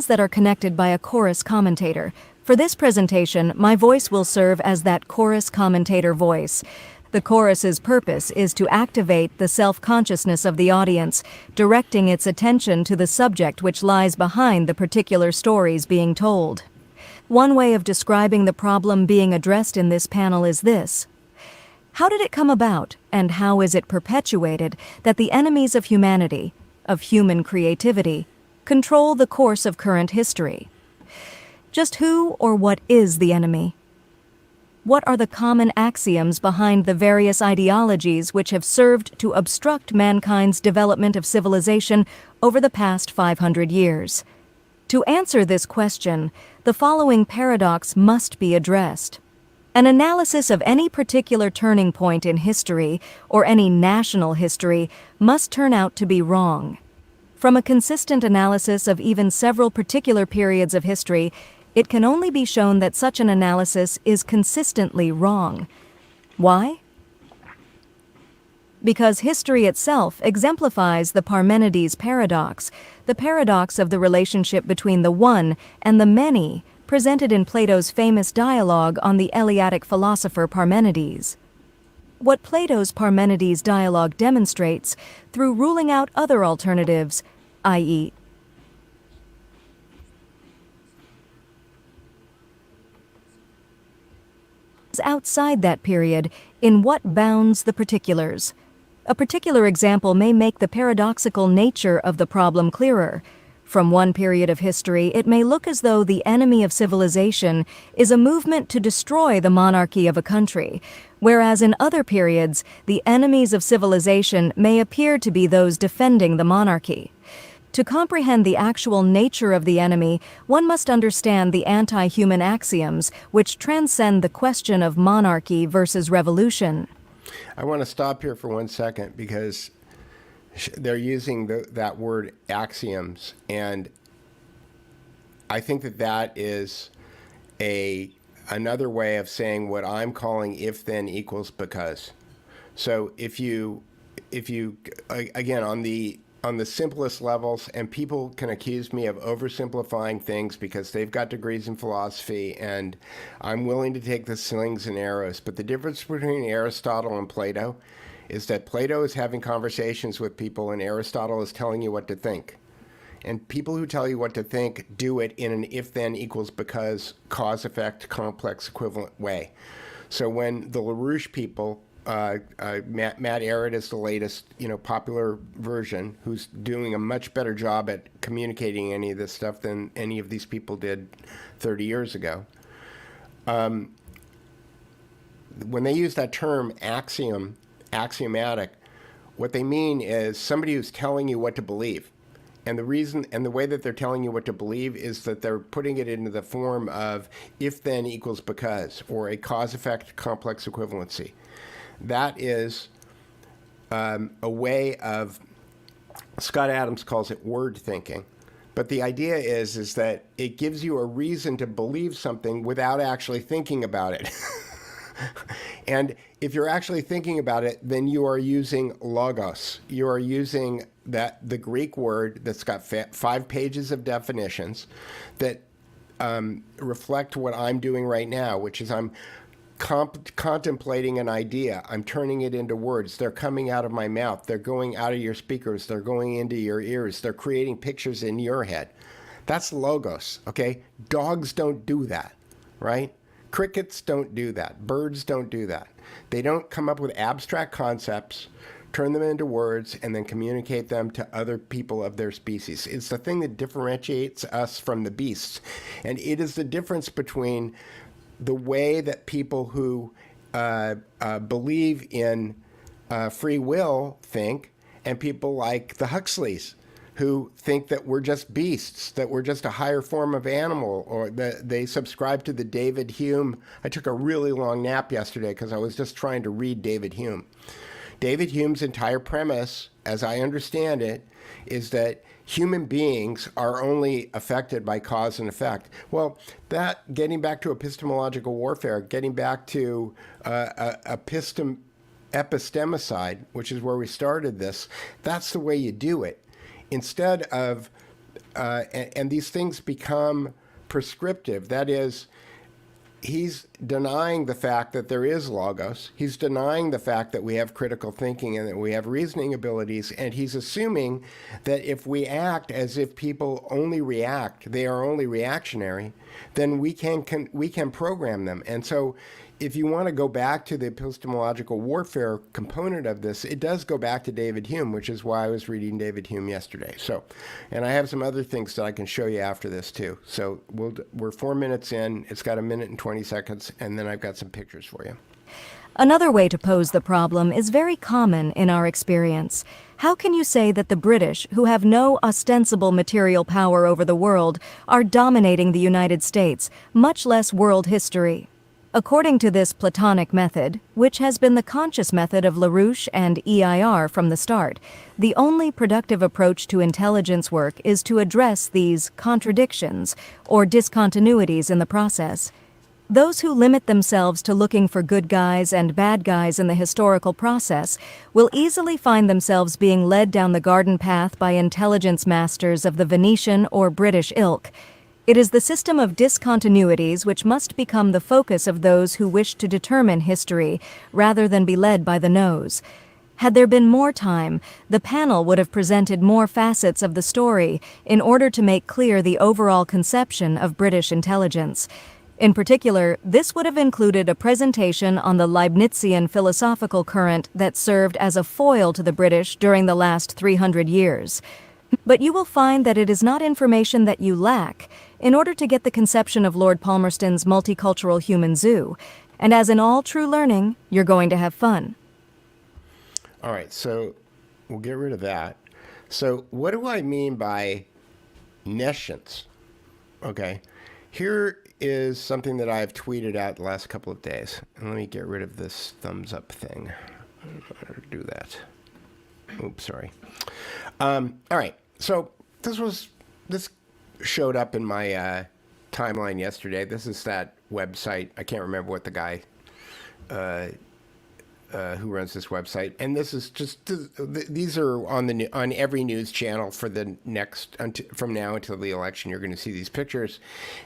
that are connected by a chorus commentator. For this presentation, my voice will serve as that chorus commentator voice. The chorus's purpose is to activate the self-consciousness of the audience, directing its attention to the subject which lies behind the particular stories being told. One way of describing the problem being addressed in this panel is this: how did it come about, and how is it perpetuated, that the enemies of humanity, of human creativity, control the course of current history? Just who or what is the enemy? What are the common axioms behind the various ideologies which have served to obstruct mankind's development of civilization over the past 500 years? To answer this question, the following paradox must be addressed. An analysis of any particular turning point in history, or any national history, must turn out to be wrong. From a consistent analysis of even several particular periods of history, it can only be shown that such an analysis is consistently wrong. Why? Because history itself exemplifies the Parmenides paradox, the paradox of the relationship between the one and the many, presented in Plato's famous dialogue on the Eleatic philosopher Parmenides. What Plato's Parmenides dialogue demonstrates, through ruling out other alternatives, i.e., outside that period, in what bounds the particulars. A particular example may make the paradoxical nature of the problem clearer. From one period of history, it may look as though the enemy of civilization is a movement to destroy the monarchy of a country, whereas in other periods, the enemies of civilization may appear to be those defending the monarchy. To comprehend the actual nature of the enemy, one must understand the anti-human axioms which transcend the question of monarchy versus revolution. I want to stop here for 1 second because they're using that word axioms, and I think that is another way of saying what I'm calling if then equals because. So if you again on the simplest levels, and people can accuse me of oversimplifying things because they've got degrees in philosophy, and I'm willing to take the slings and arrows. But the difference between Aristotle and Plato is that Plato is having conversations with people and Aristotle is telling you what to think. And people who tell you what to think do it in an if then equals because cause-effect complex equivalent way. So when the LaRouche people, Matt Arrett is the latest, popular version, who's doing a much better job at communicating any of this stuff than any of these people did 30 years ago. When they use that term axiomatic, what they mean is somebody who's telling you what to believe. And the reason and the way that they're telling you what to believe is that they're putting it into the form of if then equals because, or a cause-effect complex equivalency. That is a way of, Scott Adams calls it word thinking. But the idea is that it gives you a reason to believe something without actually thinking about it. And if you're actually thinking about it, then you are using logos. You are using the Greek word that's got 5 pages of definitions that reflect what I'm doing right now, which is I'm contemplating an idea. I'm turning it into words. They're coming out of my mouth. They're going out of your speakers. They're going into your ears. They're creating pictures in your head. That's logos, okay? Dogs don't do that, right? Crickets don't do that. Birds don't do that. They don't come up with abstract concepts, turn them into words, and then communicate them to other people of their species. It's the thing that differentiates us from the beasts. And it is the difference between the way that people who believe in free will think and people like the Huxleys, who think that we're just beasts, that we're just a higher form of animal, or that they subscribe to the David Hume. I took a really long nap yesterday because I was just trying to read David Hume. David Hume's entire premise, as I understand it, is that human beings are only affected by cause and effect. Well, that, getting back to epistemological warfare, getting back to epistemicide, which is where we started this, that's the way you do it. Instead of, and these things become prescriptive. That is, he's denying the fact that there is logos. He's denying the fact that we have critical thinking and that we have reasoning abilities. And he's assuming that if we act as if people only react, they are only reactionary, then we can program them. And so if you want to go back to the epistemological warfare component of this, it does go back to David Hume, which is why I was reading David Hume yesterday. So, and I have some other things that I can show you after this too. So we're 4 minutes in, it's got 1 minute and 20 seconds, and then I've got some pictures for you. Another way to pose the problem is very common in our experience. How can you say that the British, who have no ostensible material power over the world, are dominating the United States, much less world history? According to this Platonic method, which has been the conscious method of LaRouche and EIR from the start, the only productive approach to intelligence work is to address these contradictions or discontinuities in the process. Those who limit themselves to looking for good guys and bad guys in the historical process will easily find themselves being led down the garden path by intelligence masters of the Venetian or British ilk. It is the system of discontinuities which must become the focus of those who wish to determine history, rather than be led by the nose. Had there been more time, the panel would have presented more facets of the story in order to make clear the overall conception of British intelligence. In particular, this would have included a presentation on the Leibnizian philosophical current that served as a foil to the British during the last 300 years. But you will find that it is not information that you lack in order to get the conception of Lord Palmerston's multicultural human zoo. And as in all true learning, you're going to have fun. All right, so we'll get rid of that. So what do I mean by nescience? Okay, here is something that I've tweeted out the last couple of days. And let me get rid of this thumbs up thing. I'll do that. Oops, sorry. All right, so this showed up in my timeline yesterday. This is that website. I can't remember what the guy who runs this website. And this is just, these are on every news channel for the next, from now until the election. You're going to see these pictures.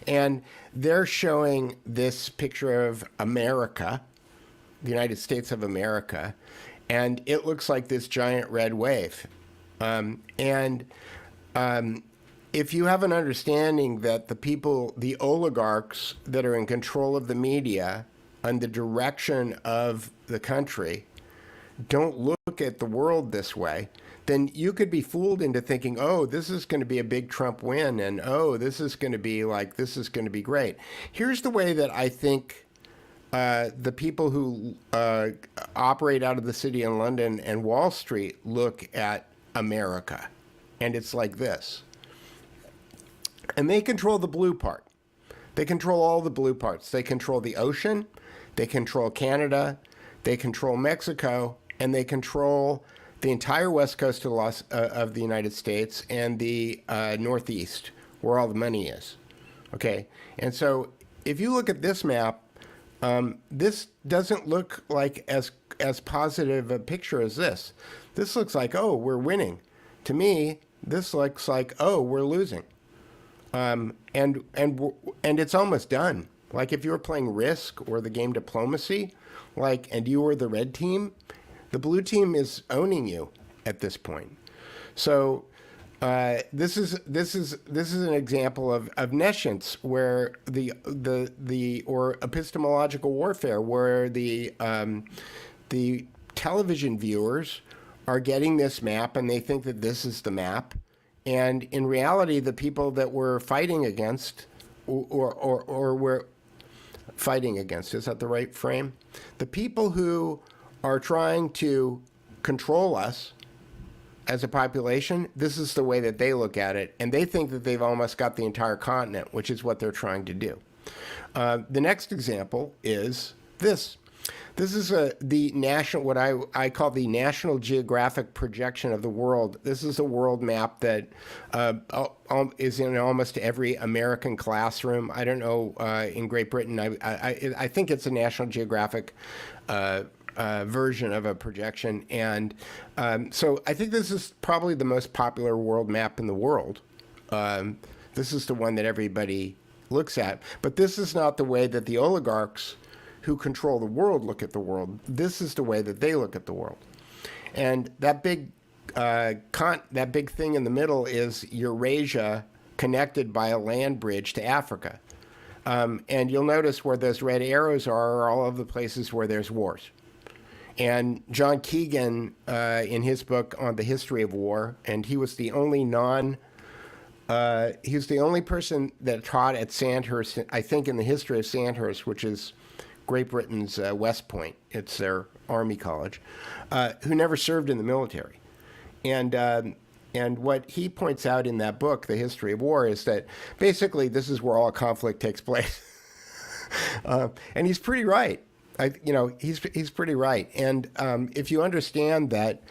And they're showing this picture of America, the United States of America. And it looks like this giant red wave. If you have an understanding that the people, the oligarchs that are in control of the media and the direction of the country don't look at the world this way, then you could be fooled into thinking, oh, this is going to be a big Trump win, and oh, this is going to be like, this is going to be great. Here's the way that I think the people who operate out of the city in London and Wall Street look at America. And it's like this. And they control the blue part. They control all the blue parts. They control the ocean. They control Canada. They control Mexico. And they control the entire west coast of the United States and the Northeast, where all the money is. Okay? And so if you look at this map, this doesn't look like as positive a picture as this. This looks like, oh, we're winning. To me, this looks like, oh, we're losing. And it's almost done. Like if you were playing Risk or the game Diplomacy, and you were the red team, the blue team is owning you at this point. So this is an example of nescience, where or epistemological warfare, where the television viewers are getting this map and they think that this is the map. And in reality, the people that we're fighting against, or we're fighting against, is that the right frame? The people who are trying to control us as a population, this is the way that they look at it. And they think that they've almost got the entire continent, which is what they're trying to do. The next example is this. This is the national, what I call the National Geographic Projection of the World. This is a world map that is in almost every American classroom. I don't know in Great Britain. I think it's a National Geographic version of a projection. And so I think this is probably the most popular world map in the world. This is the one that everybody looks at. But this is not the way that the oligarchs who control the world look at the world. This is the way that they look at the world. And that big thing in the middle is Eurasia connected by a land bridge to Africa. And you'll notice where those red arrows are all of the places where there's wars. And John Keegan, in his book on the history of war, and he was the only he was the only person that taught at Sandhurst, I think, in the history of Sandhurst, which is Great Britain's West Point. It's their army college, who never served in the military. And what he points out in that book, The History of War, is that basically this is where all conflict takes place. And he's pretty right. He's pretty right. And if you understand that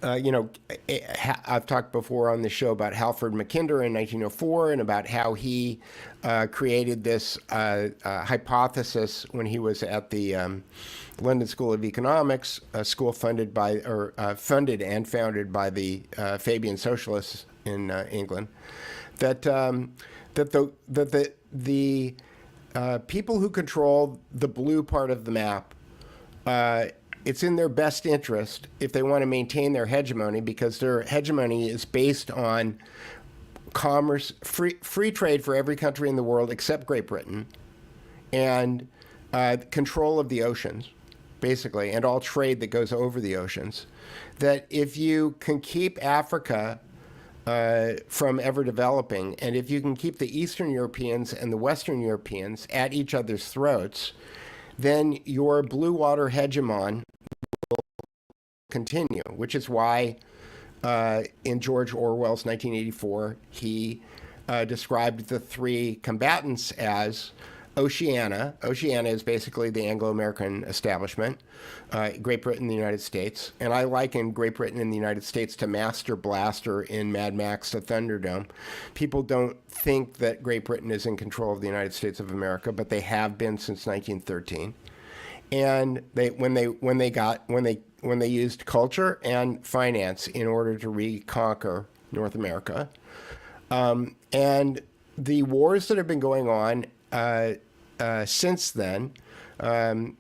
I've talked before on the show about Halford Mackinder in 1904 and about how he created this hypothesis when he was at the London School of Economics, a school funded and founded by the Fabian Socialists in England, that the people who control the blue part of the map, it's in their best interest if they want to maintain their hegemony, because their hegemony is based on commerce, free trade for every country in the world except Great Britain, and control of the oceans, basically, and all trade that goes over the oceans. That if you can keep Africa from ever developing, and if you can keep the Eastern Europeans and the Western Europeans at each other's throats, then your blue water hegemon will continue, which is why in George Orwell's 1984, he described the three combatants as Oceania. Oceania is basically the Anglo-American establishment, Great Britain and the United States. And I liken Great Britain and the United States to Master Blaster in Mad Max: The Thunderdome. People don't think that Great Britain is in control of the United States of America, but they have been since 1913. And when they used culture and finance in order to reconquer North America. And the wars that have been going on since then, and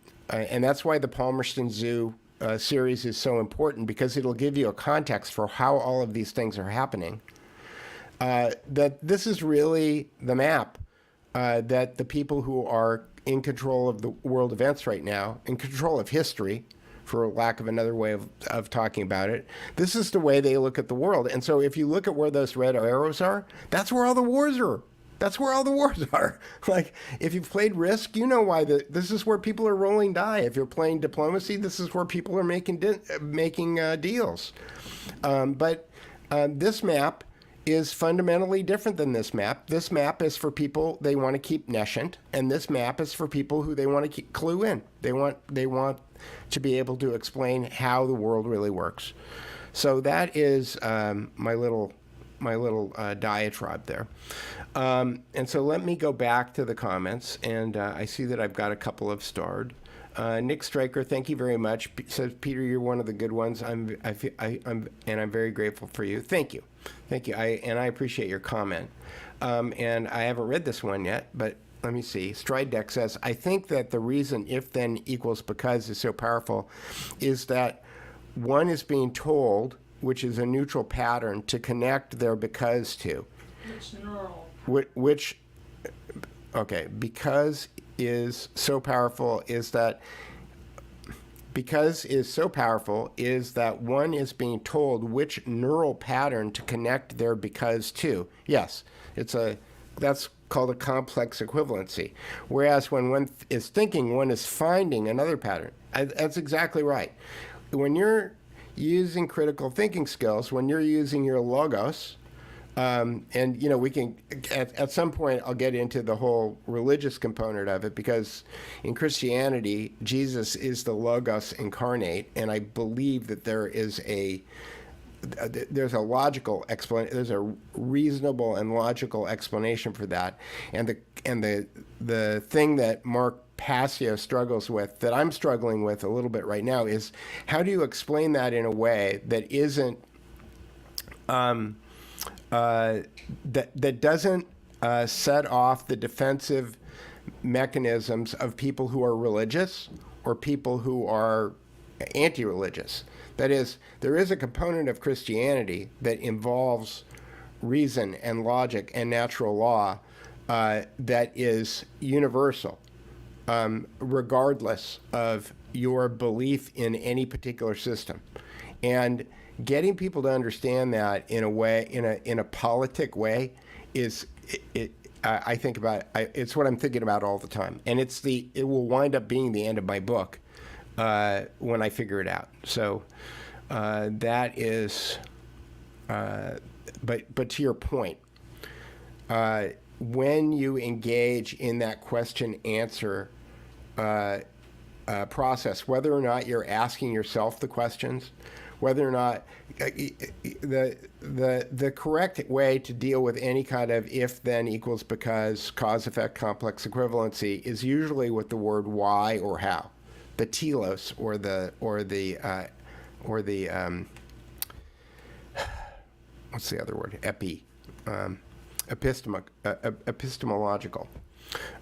that's why the Palmerston Zoo series is so important, because it'll give you a context for how all of these things are happening. That this is really the map that the people who are in control of the world events right now, in control of history, for lack of another way of talking about it, this is the way they look at the world. And so if you look at where those red arrows are, that's where all the wars are. That's where all the wars are. Like, if you've played Risk, you know why this is where people are rolling die. If you're playing diplomacy, this is where people are making deals. But this map is fundamentally different than this map. This map is for people they want to keep nescient, and this map is for people who they want to keep clue in. They want to be able to explain how the world really works. So that is my little diatribe there. And so let me go back to the comments, and I see that I've got a couple of starred. Nick Stryker, thank you very much. Says, Peter, you're one of the good ones. I'm very grateful for you. Thank you. I appreciate your comment. And I haven't read this one yet, but let me see. Stride Deck says, I think that the reason if then equals because is so powerful is that one is being told, which is a neutral pattern, to connect their because to. It's neural. Because is so powerful is that because is so powerful is that one is being told which neural pattern to connect their because to. Yes, that's called a complex equivalency. Whereas when one is thinking, one is finding another pattern. That's exactly right. When you're using critical thinking skills, when you're using your logos, and we can at some point I'll get into the whole religious component of it, because in Christianity Jesus is the logos incarnate, and I believe that there's a logical explanation, there's a reasonable and logical explanation for that, and the thing that Mark Passio struggles with, that I'm struggling with a little bit right now, is how do you explain that in a way that isn't that doesn't set off the defensive mechanisms of people who are religious or people who are anti-religious. That is, there is a component of Christianity that involves reason and logic and natural law that is universal, regardless of your belief in any particular system. And getting people to understand that in a way, in a politic way, is I think about it's what I'm thinking about all the time, and it will wind up being the end of my book when I figure it out. So that is, but to your point, when you engage in that question-answer process, whether or not you're asking yourself the questions, whether or not the correct way to deal with any kind of if then equals because cause effect complex equivalency is usually with the word why or how, the telos or the what's the other word, epistemological,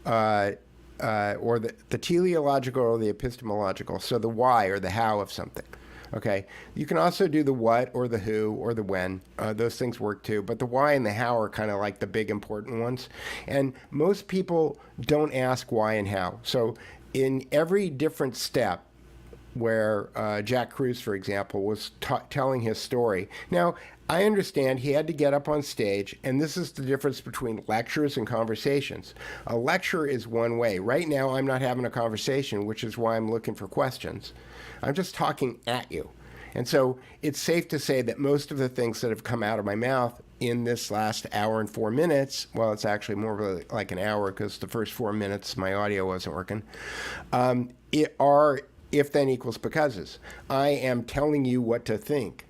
or the teleological or the epistemological, so the why or the how of something. Okay, you can also do the what or the who or the when. Those things work too, but the why and the how are kind of like the big important ones. And most people don't ask why and how. So in every different step, where Jack Kruse, for example, was telling his story. Now, I understand he had to get up on stage, and this is the difference between lectures and conversations. A lecture is one way. Right now, I'm not having a conversation, which is why I'm looking for questions. I'm just talking at you. And so it's safe to say that most of the things that have come out of my mouth in this last hour and 4 minutes, well, it's actually more like an hour because the first 4 minutes my audio wasn't working, are if then equals becauses. I am telling you what to think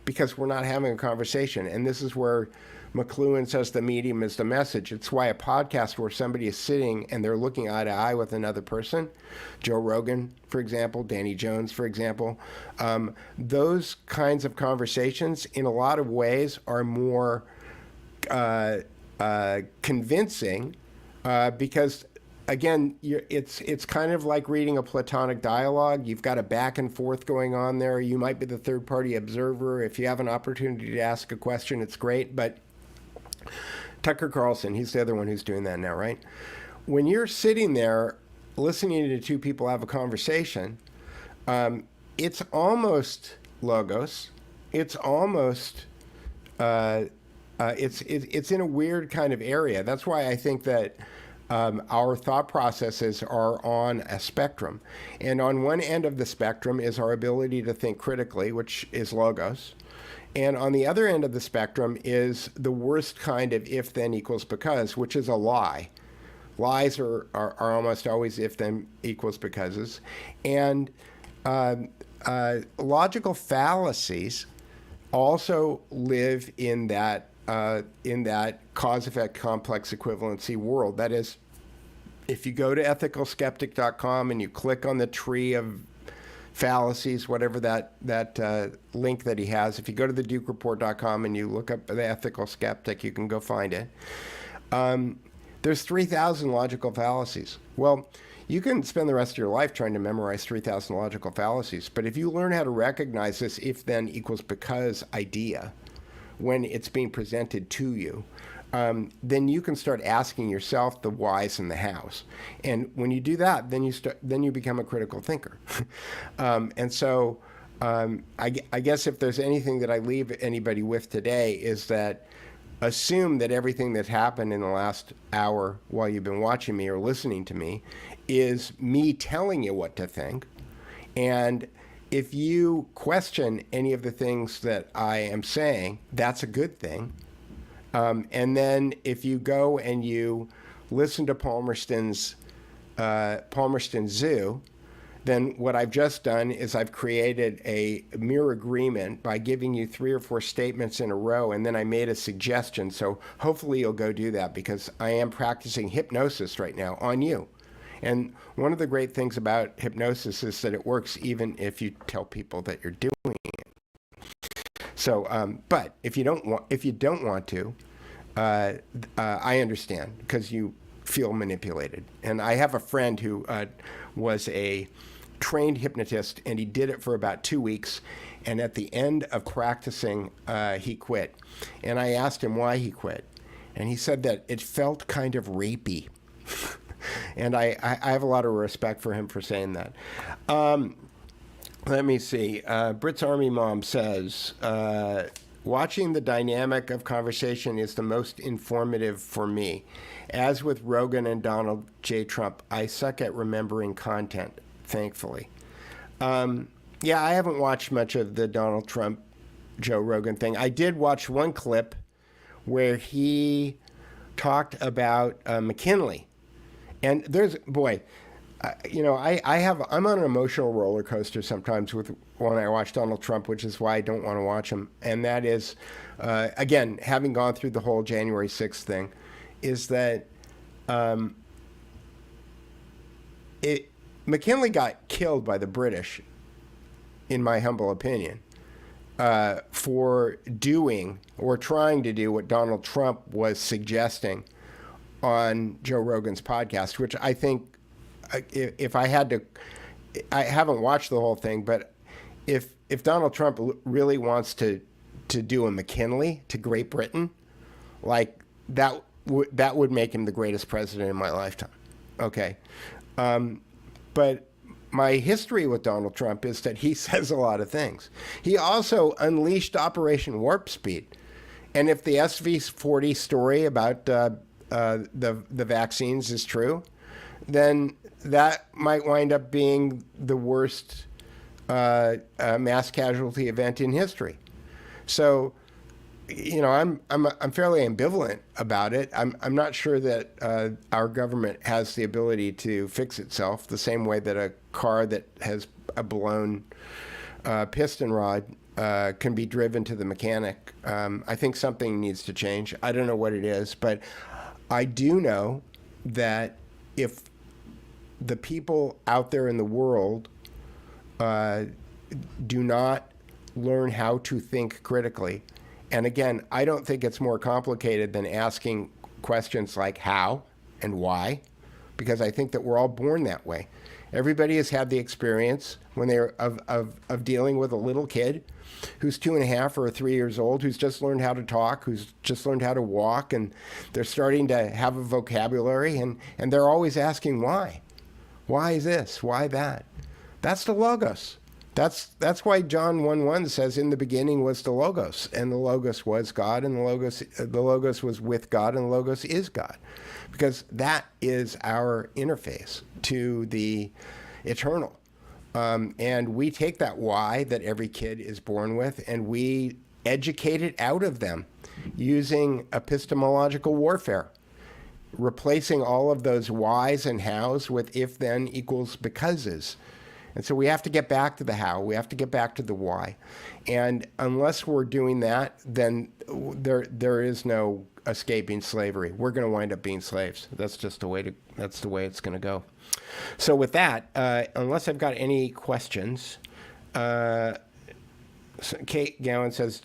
because we're not having a conversation. And this is where McLuhan says the medium is the message. It's why a podcast where somebody is sitting and they're looking eye to eye with another person, Joe Rogan, for example, Danny Jones, for example, those kinds of conversations in a lot of ways are more convincing because again, it's kind of like reading a Platonic dialogue. You've got a back and forth going on there. You might be the third-party observer. If you have an opportunity to ask a question, it's great. But Tucker Carlson, he's the other one who's doing that now, right? When you're sitting there listening to two people have a conversation, it's almost logos. It's almost it's in a weird kind of area. That's why I think that our thought processes are on a spectrum. And on one end of the spectrum is our ability to think critically, which is logos. And on the other end of the spectrum is the worst kind of if then equals because, which is a lie. Lies are almost always if then equals becauses. And logical fallacies also live in that cause-effect complex equivalency world. That is, if you go to ethicalskeptic.com and you click on the tree of fallacies, whatever that link that he has, if you go to thedukereport.com and you look up the ethical skeptic, you can go find it. There's 3,000 logical fallacies. Well, you can spend the rest of your life trying to memorize 3,000 logical fallacies, but if you learn how to recognize this if then equals because idea when it's being presented to you, then you can start asking yourself the whys and the hows. And when you do that, then you become a critical thinker. And so I guess if there's anything that I leave anybody with today is that assume that everything that's happened in the last hour while you've been watching me or listening to me is me telling you what to think. And if you question any of the things that I am saying, that's a good thing. And then if you go and you listen to Palmerston Zoo, then what I've just done is I've created a mere agreement by giving you 3 or 4 statements in a row, and then I made a suggestion. So hopefully you'll go do that, because I am practicing hypnosis right now on you. And one of the great things about hypnosis is that it works even if you tell people that you're doing it. So, but if you don't want to, I understand, because you feel manipulated. And I have a friend who was a trained hypnotist, and he did it for about 2 weeks. And at the end of practicing, he quit. And I asked him why he quit. And he said that it felt kind of rapey. And I have a lot of respect for him for saying that. Let me see. Brit's Army Mom says, watching the dynamic of conversation is the most informative for me. As with Rogan and Donald J. Trump, I suck at remembering content, thankfully. Yeah, I haven't watched much of the Donald Trump, Joe Rogan thing. I did watch one clip where he talked about McKinley. And there's, boy, I'm on an emotional roller coaster sometimes when I watch Donald Trump, which is why I don't want to watch him. And that is, again, having gone through the whole January 6th thing, is that McKinley got killed by the British, in my humble opinion, for doing or trying to do what Donald Trump was suggesting on Joe Rogan's podcast, which I think, if I had to, I haven't watched the whole thing, but if Donald Trump really wants to do a McKinley to Great Britain, like that would make him the greatest president in my lifetime. Okay. But my history with Donald Trump is that he says a lot of things. He also unleashed Operation Warp Speed. And if the SV40 story about the vaccines is true, then that might wind up being the worst mass casualty event in history. So, I'm fairly ambivalent about it. I'm not sure that our government has the ability to fix itself the same way that a car that has a blown piston rod can be driven to the mechanic. I think something needs to change. I don't know what it is, but I do know that if the people out there in the world do not learn how to think critically, and again, I don't think it's more complicated than asking questions like how and why, because I think that we're all born that way. Everybody has had the experience when they're of dealing with a little kid who's 2.5 or 3 years old, who's just learned how to talk, who's just learned how to walk, and they're starting to have a vocabulary, and they're always asking why. Why is this? Why that? That's the Logos. That's why John 1:1 says, in the beginning was the Logos, and the Logos was God, and the Logos was with God, and the Logos is God. Because that is our interface to the eternal. And we take that why that every kid is born with, and we educate it out of them using epistemological warfare, replacing all of those whys and hows with if then equals becauses. And so we have to get back to the how. We have to get back to the why. And unless we're doing that, then there is no escaping slavery. We're going to wind up being slaves. That's just the way it's going to go. So with that, unless I've got any questions, Kate Gowan says,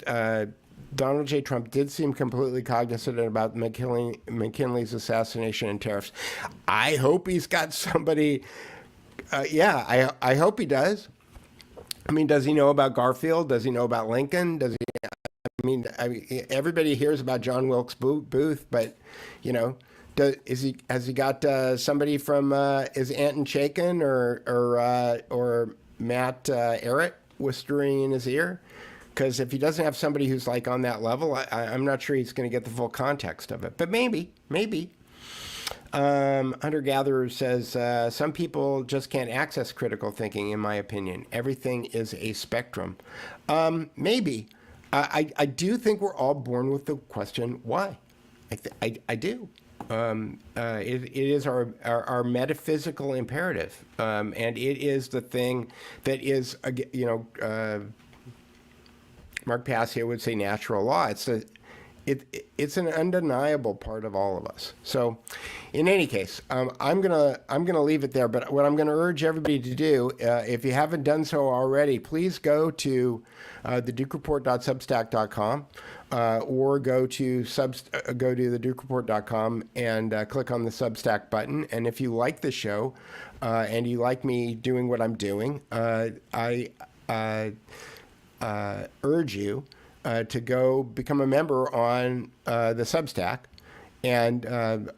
Donald J. Trump did seem completely cognizant about McKinley's assassination and tariffs. I hope he's got somebody. I hope he does. I mean, does he know about Garfield? Does he know about Lincoln? Does he? I Everybody hears about John Wilkes Booth, but has he got somebody from is Anton Chaikin or Matt Ehret whispering in his ear? Because if he doesn't have somebody who's like on that level, I'm not sure he's going to get the full context of it. But maybe. Hunter-gatherer says, some people just can't access critical thinking, in my opinion. Everything is a spectrum. Maybe. I do think we're all born with the question, why? I do. It is our metaphysical imperative. And it is the thing that is, Mark Passio would say natural law. It's an undeniable part of all of us. So, in any case, I'm gonna leave it there. But what I'm gonna urge everybody to do, if you haven't done so already, please go to thedukereport.substack.com or go to thedukereport.com and click on the Substack button. And if you like the show and you like me doing what I'm doing, I urge you to go become a member on the Substack. And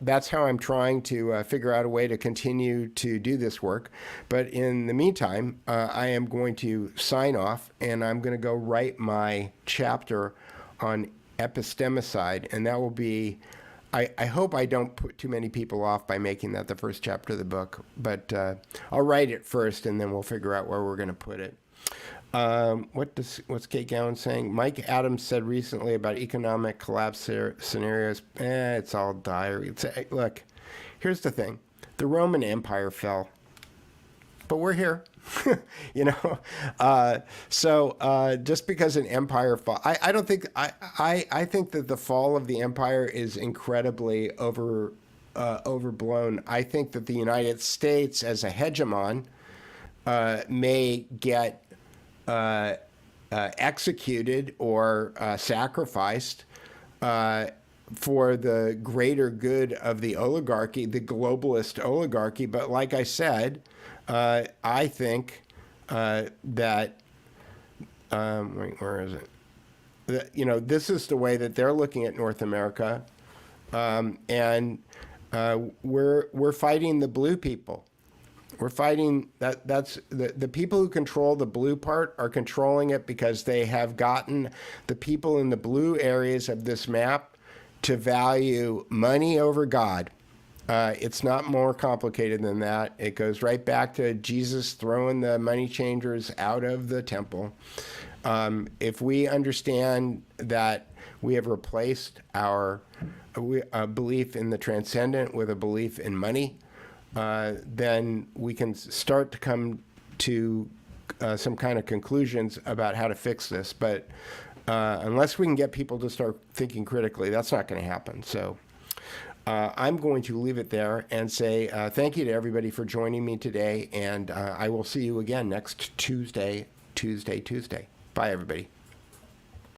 that's how I'm trying to figure out a way to continue to do this work. But in the meantime, I am going to sign off, and I'm going to go write my chapter on epistemicide. And that will be, I hope I don't put too many people off by making that the first chapter of the book. But I'll write it first, and then we'll figure out where we're going to put it. What's Kate Gowan saying? Mike Adams said recently about economic collapse scenarios. It's all dire. Look, here's the thing: the Roman Empire fell, but we're here. So just because an empire fall, I don't think I think that the fall of the empire is incredibly overblown. I think that the United States as a hegemon may get executed or sacrificed for the greater good of the oligarchy, the globalist oligarchy. But like I said, I think that where is it? This is the way that they're looking at North America, and we're fighting the blue people. We're fighting that's the people who control the blue part are controlling it because they have gotten the people in the blue areas of this map to value money over God. It's not more complicated than that. It goes right back to Jesus throwing the money changers out of the temple. If we understand that we have replaced our belief in the transcendent with a belief in money, then we can start to come to some kind of conclusions about how to fix this. But unless we can get people to start thinking critically, that's not going to happen. So I'm going to leave it there and say thank you to everybody for joining me today. And I will see you again next Tuesday. Bye, everybody.